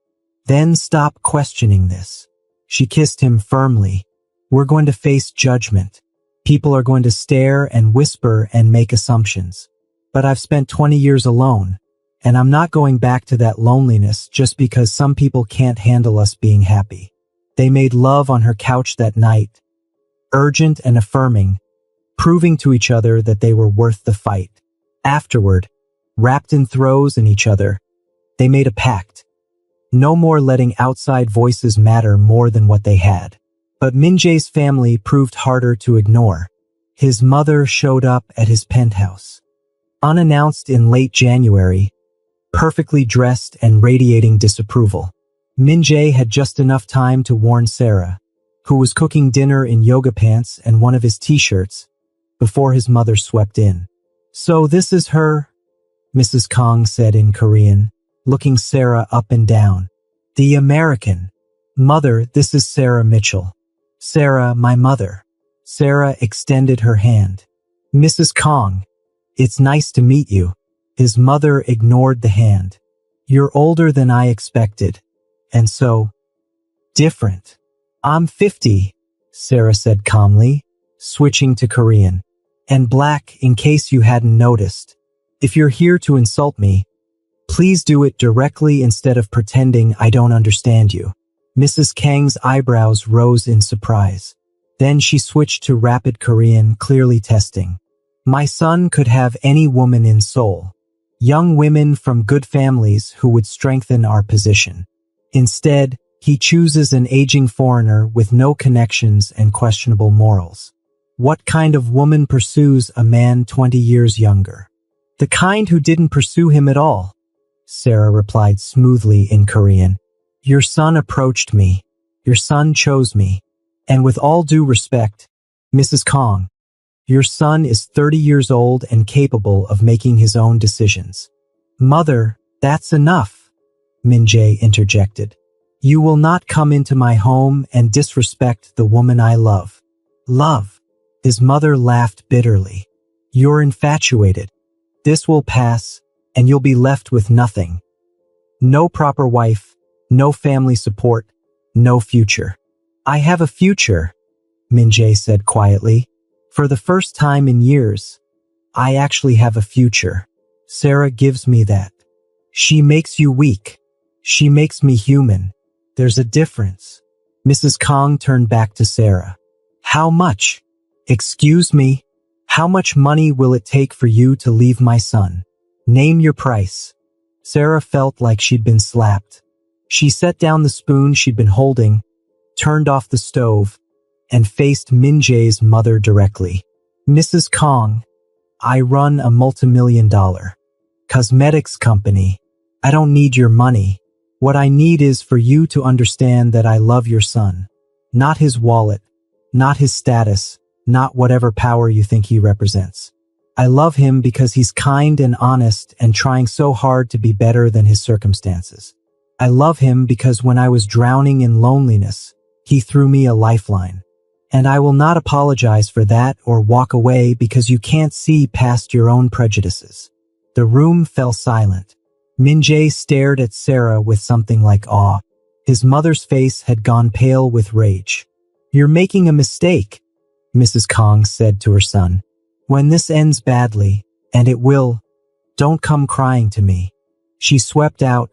Then stop questioning this. She kissed him firmly. We're going to face judgment. People are going to stare and whisper and make assumptions. But I've spent 20 years alone, and I'm not going back to that loneliness just because some people can't handle us being happy. They made love on her couch that night, urgent and affirming, proving to each other that they were worth the fight. Afterward, wrapped in throes in each other, they made a pact. No more letting outside voices matter more than what they had. But Min-jae's family proved harder to ignore. His mother showed up at his penthouse. Unannounced in late January, perfectly dressed and radiating disapproval. Min-jae had just enough time to warn Sarah, who was cooking dinner in yoga pants and one of his t-shirts, before his mother swept in. So this is her, Mrs. Kong said in Korean, looking Sarah up and down. The American. Mother, this is Sarah Mitchell. Sarah, my mother. Sarah extended her hand. Mrs. Kong, it's nice to meet you. His mother ignored the hand. You're older than I expected. And so, different. I'm 50, Sarah said calmly, switching to Korean. And black, in case you hadn't noticed. If you're here to insult me, please do it directly instead of pretending I don't understand you. Mrs. Kang's eyebrows rose in surprise. Then she switched to rapid Korean, clearly testing. My son could have any woman in Seoul. Young women from good families who would strengthen our position. Instead, he chooses an aging foreigner with no connections and questionable morals. What kind of woman pursues a man 20 years younger? The kind who didn't pursue him at all, Sarah replied smoothly in Korean. Your son approached me. Your son chose me. And with all due respect, Mrs. Kong, your son is 30 years old and capable of making his own decisions. Mother, that's enough, Min-jae interjected. You will not come into my home and disrespect the woman I love. Love. His mother laughed bitterly. You're infatuated. This will pass, and you'll be left with nothing. No proper wife, no family support, no future. I have a future, Min-jae said quietly. For the first time in years, I actually have a future. Sarah gives me that. She makes you weak. She makes me human. There's a difference. Mrs. Kong turned back to Sarah. How much? Excuse me? How much money will it take for you to leave my son? Name your price. Sarah felt like she'd been slapped. She set down the spoon she'd been holding, turned off the stove, and faced Min-jae's mother directly. Mrs. Kong, I run a multimillion-dollar cosmetics company. I don't need your money. What I need is for you to understand that I love your son. Not his wallet, not his status, not whatever power you think he represents. I love him because he's kind and honest and trying so hard to be better than his circumstances. I love him because when I was drowning in loneliness, he threw me a lifeline. And I will not apologize for that or walk away because you can't see past your own prejudices. The room fell silent. Min-jae stared at Sarah with something like awe. His mother's face had gone pale with rage. You're making a mistake, Mrs. Kong said to her son. When this ends badly, and it will, don't come crying to me. She swept out,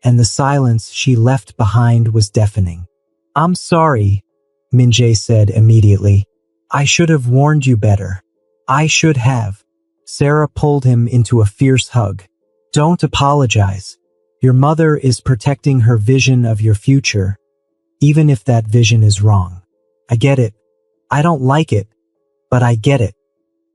and the silence she left behind was deafening. I'm sorry, Min-jae said immediately. I should have warned you better. I should have. Sarah pulled him into a fierce hug. Don't apologize. Your mother is protecting her vision of your future, even if that vision is wrong. I get it. I don't like it, but I get it.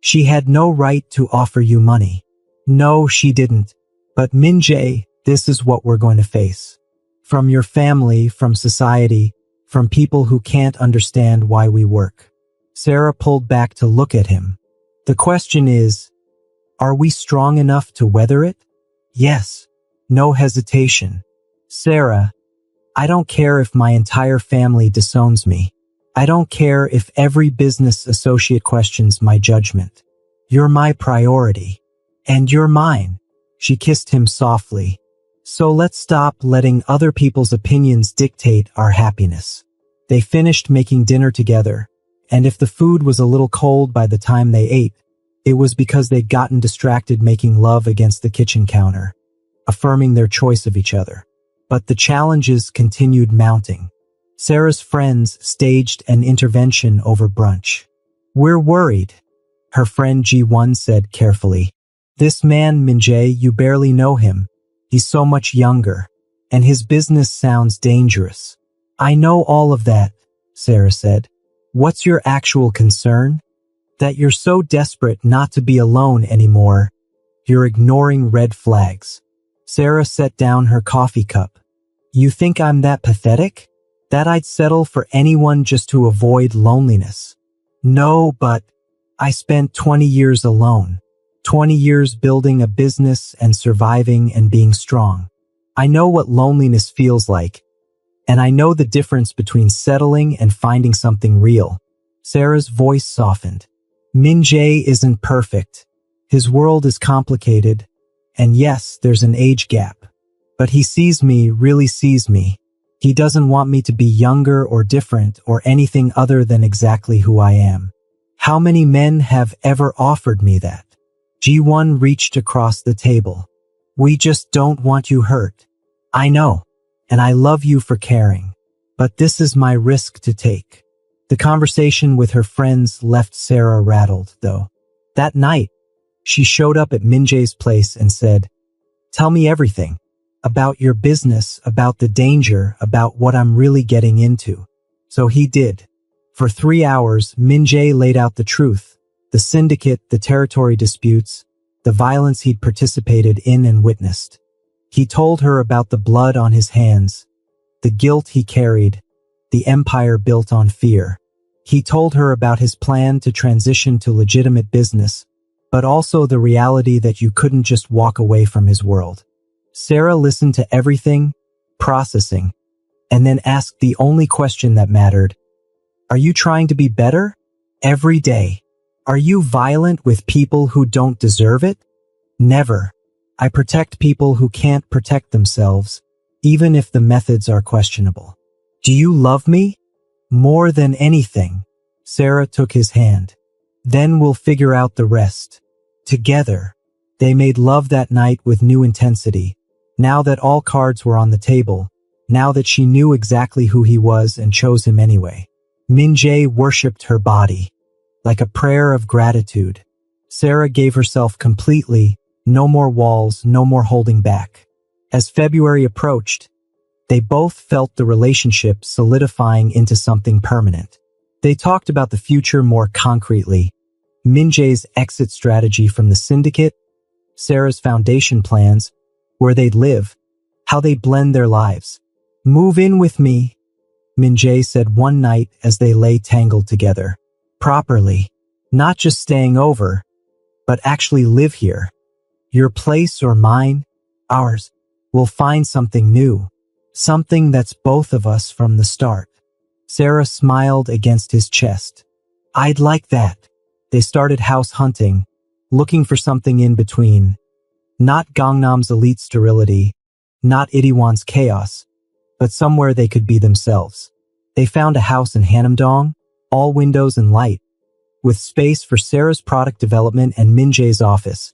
She had no right to offer you money. No, she didn't. But Min-jae, this is what we're going to face. From your family, from society, from people who can't understand why we work. Sarah pulled back to look at him. The question is, are we strong enough to weather it? Yes. No hesitation. Sarah, I don't care if my entire family disowns me. I don't care if every business associate questions my judgment. You're my priority. And you're mine. She kissed him softly. So let's stop letting other people's opinions dictate our happiness. They finished making dinner together, and if the food was a little cold by the time they ate, it was because they'd gotten distracted making love against the kitchen counter, affirming their choice of each other. But the challenges continued mounting. Sarah's friends staged an intervention over brunch. We're worried, her friend Ji-won said carefully. This man, Min-jae, you barely know him. He's so much younger, and his business sounds dangerous. I know all of that, Sarah said. What's your actual concern? That you're so desperate not to be alone anymore. You're ignoring red flags. Sarah set down her coffee cup. You think I'm that pathetic? That I'd settle for anyone just to avoid loneliness? No, but I spent 20 years alone. 20 years building a business and surviving and being strong. I know what loneliness feels like, and I know the difference between settling and finding something real. Sarah's voice softened. Min-jae isn't perfect. His world is complicated, and yes, there's an age gap. But he sees me, really sees me. He doesn't want me to be younger or different or anything other than exactly who I am. How many men have ever offered me that? Ji-won reached across the table. We just don't want you hurt. I know, and I love you for caring. But this is my risk to take. The conversation with her friends left Sarah rattled, though. That night, she showed up at Min-jae's place and said, Tell me everything. About your business, about the danger, about what I'm really getting into. So he did. For 3 hours, Min-jae laid out the truth. The syndicate, the territory disputes, the violence he'd participated in and witnessed. He told her about the blood on his hands, the guilt he carried, the empire built on fear. He told her about his plan to transition to legitimate business, but also the reality that you couldn't just walk away from his world. Sarah listened to everything, processing, and then asked the only question that mattered. Are you trying to be better? Every day. Are you violent with people who don't deserve it? Never. I protect people who can't protect themselves, even if the methods are questionable. Do you love me? More than anything. Sarah took his hand. Then we'll figure out the rest. Together. They made love that night with new intensity. Now that all cards were on the table, now that she knew exactly who he was and chose him anyway. Min-jae worshipped her body. Like a prayer of gratitude. Sarah gave herself completely, no more walls, no more holding back. As February approached, they both felt the relationship solidifying into something permanent. They talked about the future more concretely. Min-jae's exit strategy from the syndicate, Sarah's foundation plans, where they'd live, how they'd blend their lives. Move in with me, Min-jae said one night as they lay tangled together. Properly. Not just staying over, but actually live here. Your place or mine, ours, we'll find something new. Something that's both of us from the start. Sarah smiled against his chest. I'd like that. They started house hunting, looking for something in between. Not Gangnam's elite sterility, not Itaewon's chaos, but somewhere they could be themselves. They found a house in Hanamdong, all windows and light, with space for Sarah's product development and Min-jae's office,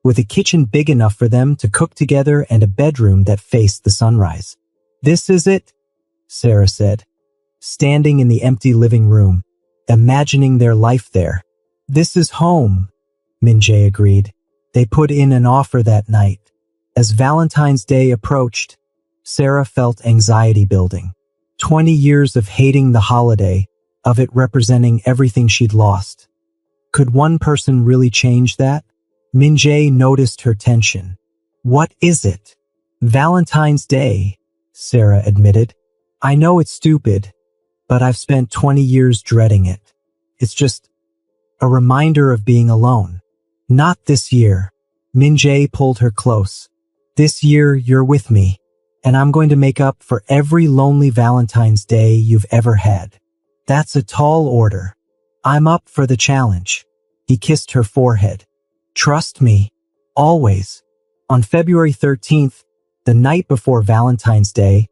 with a kitchen big enough for them to cook together and a bedroom that faced the sunrise. This is it, Sarah said, standing in the empty living room, imagining their life there. This is home, Min-jae agreed. They put in an offer that night. As Valentine's Day approached, Sarah felt anxiety building. 20 years of hating the holiday, of it representing everything she'd lost. Could one person really change that? Min-jae noticed her tension. What is it? Valentine's Day, Sarah admitted. I know it's stupid, but I've spent 20 years dreading it. It's just a reminder of being alone. Not this year. Min-jae pulled her close. This year you're with me, and I'm going to make up for every lonely Valentine's Day you've ever had. That's a tall order. I'm up for the challenge. He kissed her forehead. Trust me. Always. On February 13th, the night before Valentine's Day,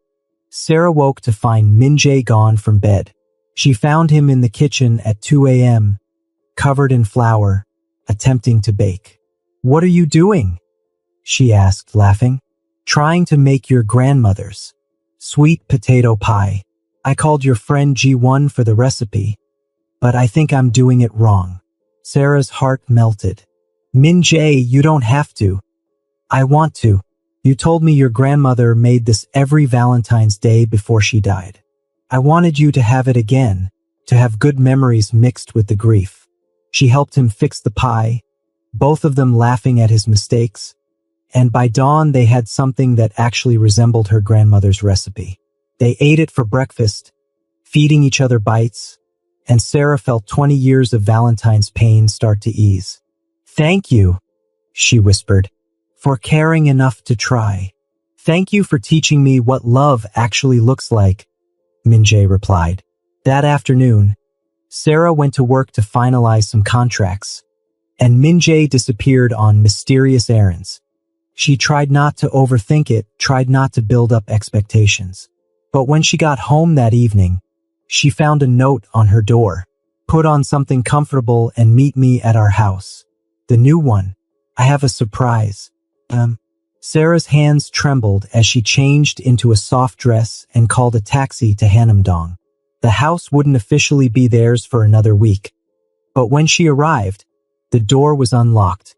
Sarah woke to find Min-jae gone from bed. She found him in the kitchen at 2 a.m., covered in flour, attempting to bake. What are you doing? She asked, laughing. Trying to make your grandmother's sweet potato pie. I called your friend G1 for the recipe, but I think I'm doing it wrong. Sarah's heart melted. Min-jae, you don't have to. I want to. You told me your grandmother made this every Valentine's Day before she died. I wanted you to have it again, to have good memories mixed with the grief. She helped him fix the pie, both of them laughing at his mistakes, and by dawn they had something that actually resembled her grandmother's recipe. They ate it for breakfast, feeding each other bites, and Sarah felt 20 years of Valentine's pain start to ease. Thank you, she whispered, for caring enough to try. Thank you for teaching me what love actually looks like, Min-jae replied. That afternoon, Sarah went to work to finalize some contracts, and Min-jae disappeared on mysterious errands. She tried not to overthink it, tried not to build up expectations. But when she got home that evening, she found a note on her door. Put on something comfortable and meet me at our house. The new one. I have a surprise. Sarah's hands trembled as she changed into a soft dress and called a taxi to Hanamdong. The house wouldn't officially be theirs for another week. But when she arrived, the door was unlocked,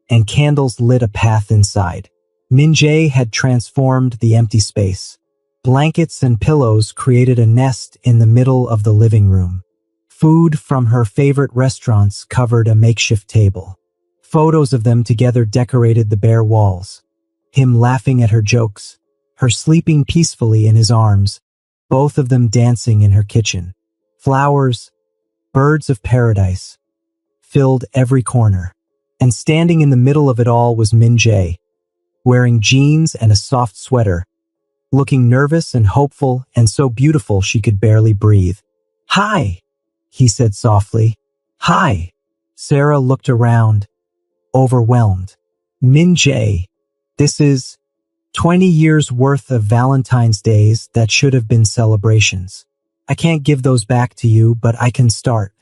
and candles lit a path inside. Min-jae had transformed the empty space. Blankets and pillows created a nest in the middle of the living room. Food from her favorite restaurants covered a makeshift table. Photos of them together decorated the bare walls. Him laughing at her jokes, her sleeping peacefully in his arms, both of them dancing in her kitchen. Flowers, birds of paradise, filled every corner. And standing in the middle of it all was Min-jae, wearing jeans and a soft sweater, looking nervous and hopeful and so beautiful she could barely breathe. Hi, he said softly. Hi. Sarah looked around, overwhelmed. Min-jae, This is 20 years worth of Valentine's days that should have been celebrations. I can't give those back to you, but I can start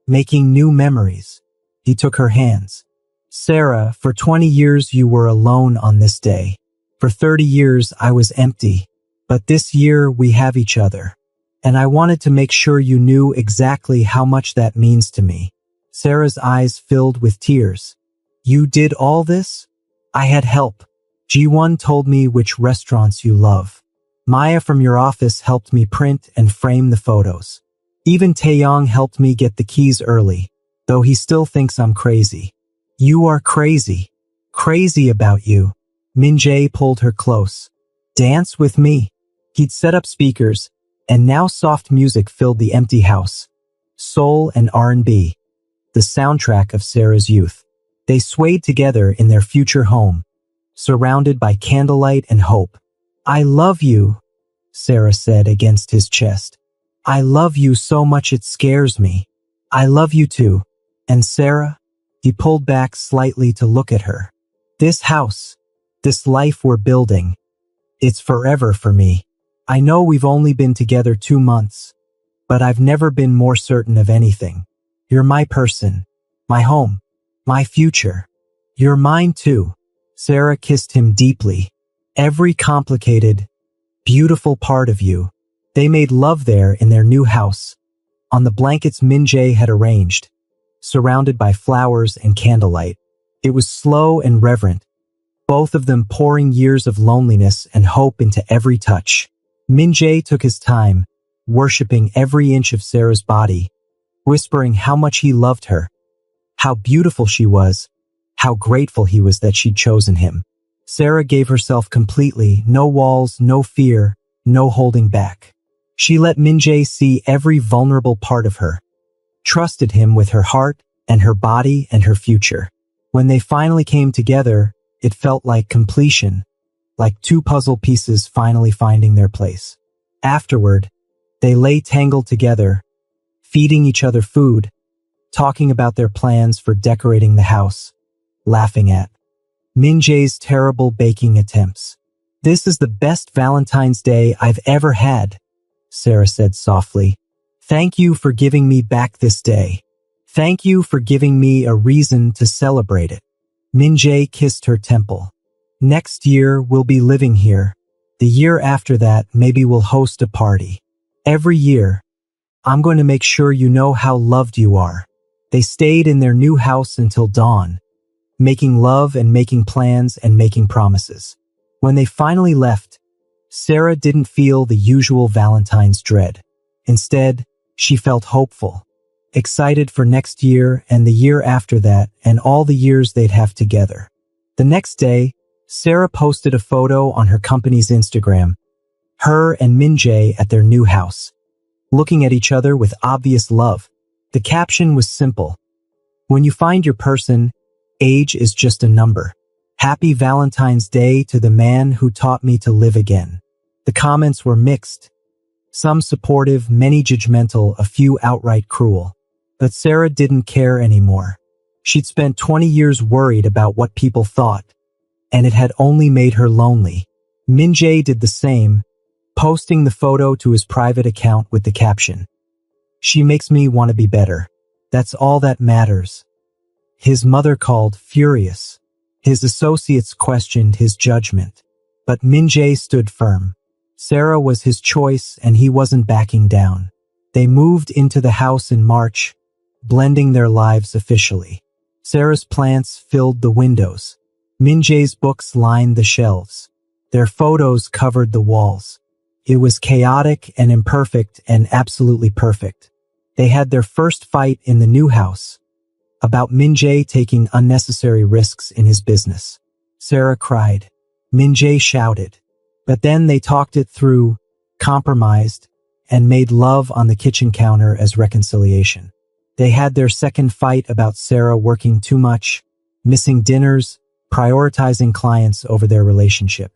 making new memories. He took her hands. Sarah, for 20 years you were alone on this day. For 30 years I was empty. But this year we have each other. And I wanted to make sure you knew exactly how much that means to me. Sarah's eyes filled with tears. You did all this? I had help. Ji-won told me which restaurants you love. Maya from your office helped me print and frame the photos. Even Taeyong helped me get the keys early, though he still thinks I'm crazy. You are crazy. Crazy about you. Min-jae pulled her close. Dance with me. He'd set up speakers, and now soft music filled the empty house. Soul and R&B. The soundtrack of Sarah's youth. They swayed together in their future home, surrounded by candlelight and hope. I love you, Sarah said against his chest. I love you so much it scares me. I love you too. And Sarah? He pulled back slightly to look at her. This house, this life we're building, it's forever for me. I know we've only been together 2 months, but I've never been more certain of anything. You're my person, my home, my future. You're mine too. Sarah kissed him deeply. Every complicated, beautiful part of you. They made love there in their new house, on the blankets Min-jae had arranged, surrounded by flowers and candlelight. It was slow and reverent, both of them pouring years of loneliness and hope into every touch. Min-jae took his time, worshipping every inch of Sarah's body, whispering how much he loved her, how beautiful she was, how grateful he was that she'd chosen him. Sarah gave herself completely, no walls, no fear, no holding back. She let Min-jae see every vulnerable part of her, trusted him with her heart and her body and her future. When they finally came together, it felt like completion, like 2 puzzle pieces finally finding their place. Afterward, they lay tangled together, feeding each other food, talking about their plans for decorating the house, laughing at Min-jae's terrible baking attempts. This is the best Valentine's Day I've ever had, Sarah said softly. Thank you for giving me back this day. Thank you for giving me a reason to celebrate it. Min-jae kissed her temple. Next year, we'll be living here. The year after that, maybe we'll host a party. Every year, I'm going to make sure you know how loved you are. They stayed in their new house until dawn, making love and making plans and making promises. When they finally left, Sarah didn't feel the usual Valentine's dread. Instead, she felt hopeful, excited for next year and the year after that and all the years they'd have together. The next day, Sarah posted a photo on her company's Instagram, her and Min-jae at their new house, looking at each other with obvious love. The caption was simple. When you find your person, age is just a number. Happy Valentine's Day to the man who taught me to live again. The comments were mixed. Some supportive, many judgmental, a few outright cruel. But Sarah didn't care anymore. She'd spent 20 years worried about what people thought, and it had only made her lonely. Min-jae did the same, posting the photo to his private account with the caption, "She makes me want to be better. That's all that matters." His mother called, furious. His associates questioned his judgment. But Min-jae stood firm. Sarah was his choice and he wasn't backing down. They moved into the house in March, blending their lives officially. Sarah's plants filled the windows. Min-jae's books lined the shelves. Their photos covered the walls. It was chaotic and imperfect and absolutely perfect. They had their first fight in the new house, about Min-jae taking unnecessary risks in his business. Sarah cried. Min-jae shouted. But then they talked it through, compromised, and made love on the kitchen counter as reconciliation. They had their second fight about Sarah working too much, missing dinners, prioritizing clients over their relationship.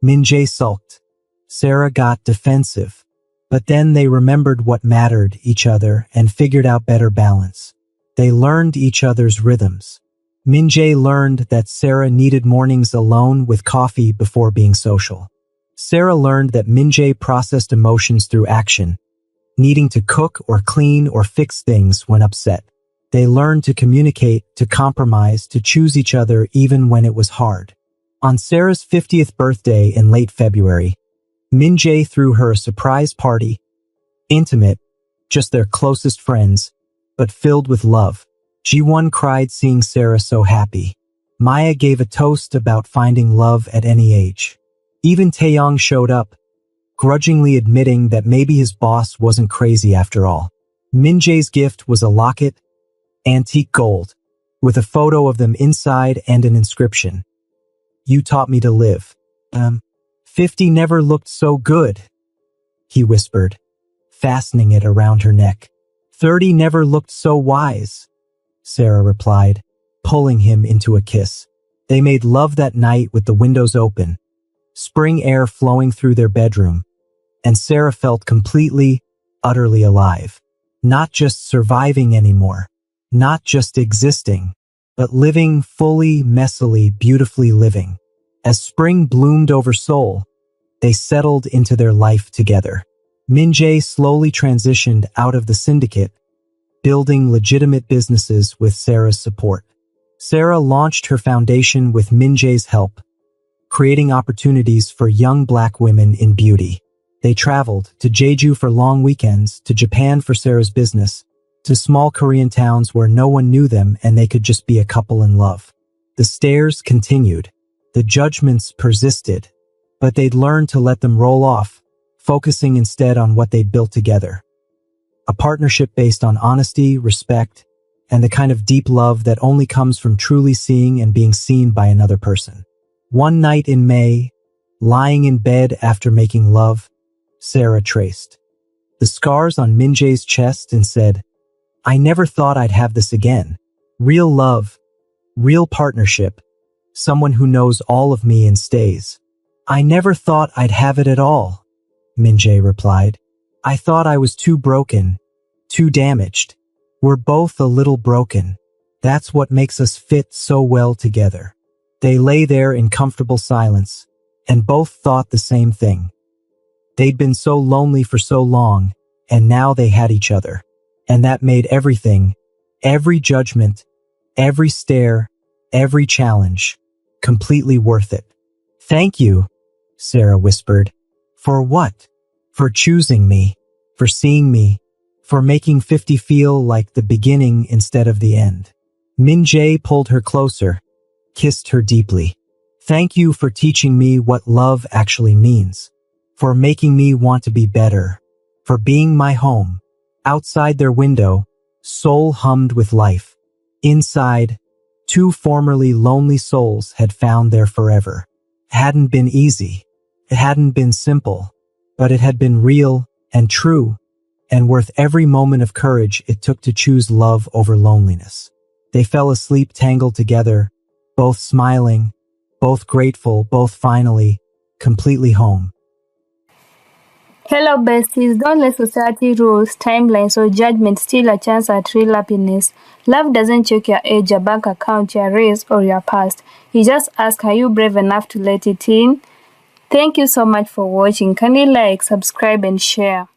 Min-jae sulked. Sarah got defensive. But then they remembered what mattered each other and figured out better balance. They learned each other's rhythms. Min-jae learned that Sarah needed mornings alone with coffee before being social. Sarah learned that Min-jae processed emotions through action, needing to cook or clean or fix things when upset. They learned to communicate, to compromise, to choose each other even when it was hard. On Sarah's 50th birthday in late February, Min-jae threw her a surprise party, intimate, just their closest friends, but filled with love. Ji-won cried seeing Sarah so happy. Maya gave a toast about finding love at any age. Even Taeyong showed up, grudgingly admitting that maybe his boss wasn't crazy after all. Min-jae's gift was a locket, antique gold, with a photo of them inside and an inscription. "You taught me to live." 50 never looked so good, he whispered, fastening it around her neck. 30 never looked so wise, Sarah replied, pulling him into a kiss. They made love that night with the windows open, spring air flowing through their bedroom, and Sarah felt completely, utterly alive. Not just surviving anymore, not just existing, but living fully, messily, beautifully living. As spring bloomed over Seoul, they settled into their life together. Min-jae slowly transitioned out of the syndicate, building legitimate businesses with Sarah's support. Sarah launched her foundation with Min-jae's help, creating opportunities for young Black women in beauty. They traveled to Jeju for long weekends, to Japan for Sarah's business, to small Korean towns where no one knew them and they could just be a couple in love. The stares continued. The judgments persisted, but they'd learned to let them roll off, focusing instead on what they'd built together. A partnership based on honesty, respect, and the kind of deep love that only comes from truly seeing and being seen by another person. One night in May, lying in bed after making love, Sarah traced the scars on Min-jae's chest and said, "I never thought I'd have this again. Real love, real partnership, someone who knows all of me and stays." "I never thought I'd have it at all," Min-jae replied. "I thought I was too broken, too damaged. We're both a little broken. That's what makes us fit so well together." They lay there in comfortable silence, and both thought the same thing. They'd been so lonely for so long, and now they had each other. And that made everything, every judgment, every stare, every challenge, completely worth it. "Thank you," Sarah whispered. "For what?" "For choosing me, for seeing me, for making 50 feel like the beginning instead of the end." Min-jae pulled her closer, kissed her deeply. "Thank you for teaching me what love actually means, for making me want to be better, for being my home." Outside their window, Seoul hummed with life. Inside, two formerly lonely souls had found their forever. It hadn't been easy. It hadn't been simple, but it had been real and true, and worth every moment of courage it took to choose love over loneliness. They fell asleep tangled together, both smiling, both grateful, both finally, completely home. Hello besties, don't let society rules, timelines or judgment steal a chance at real happiness. Love doesn't check your age, your bank account, your race or your past. You just ask, are you brave enough to let it in? Thank you so much for watching. Kindly like, subscribe and share.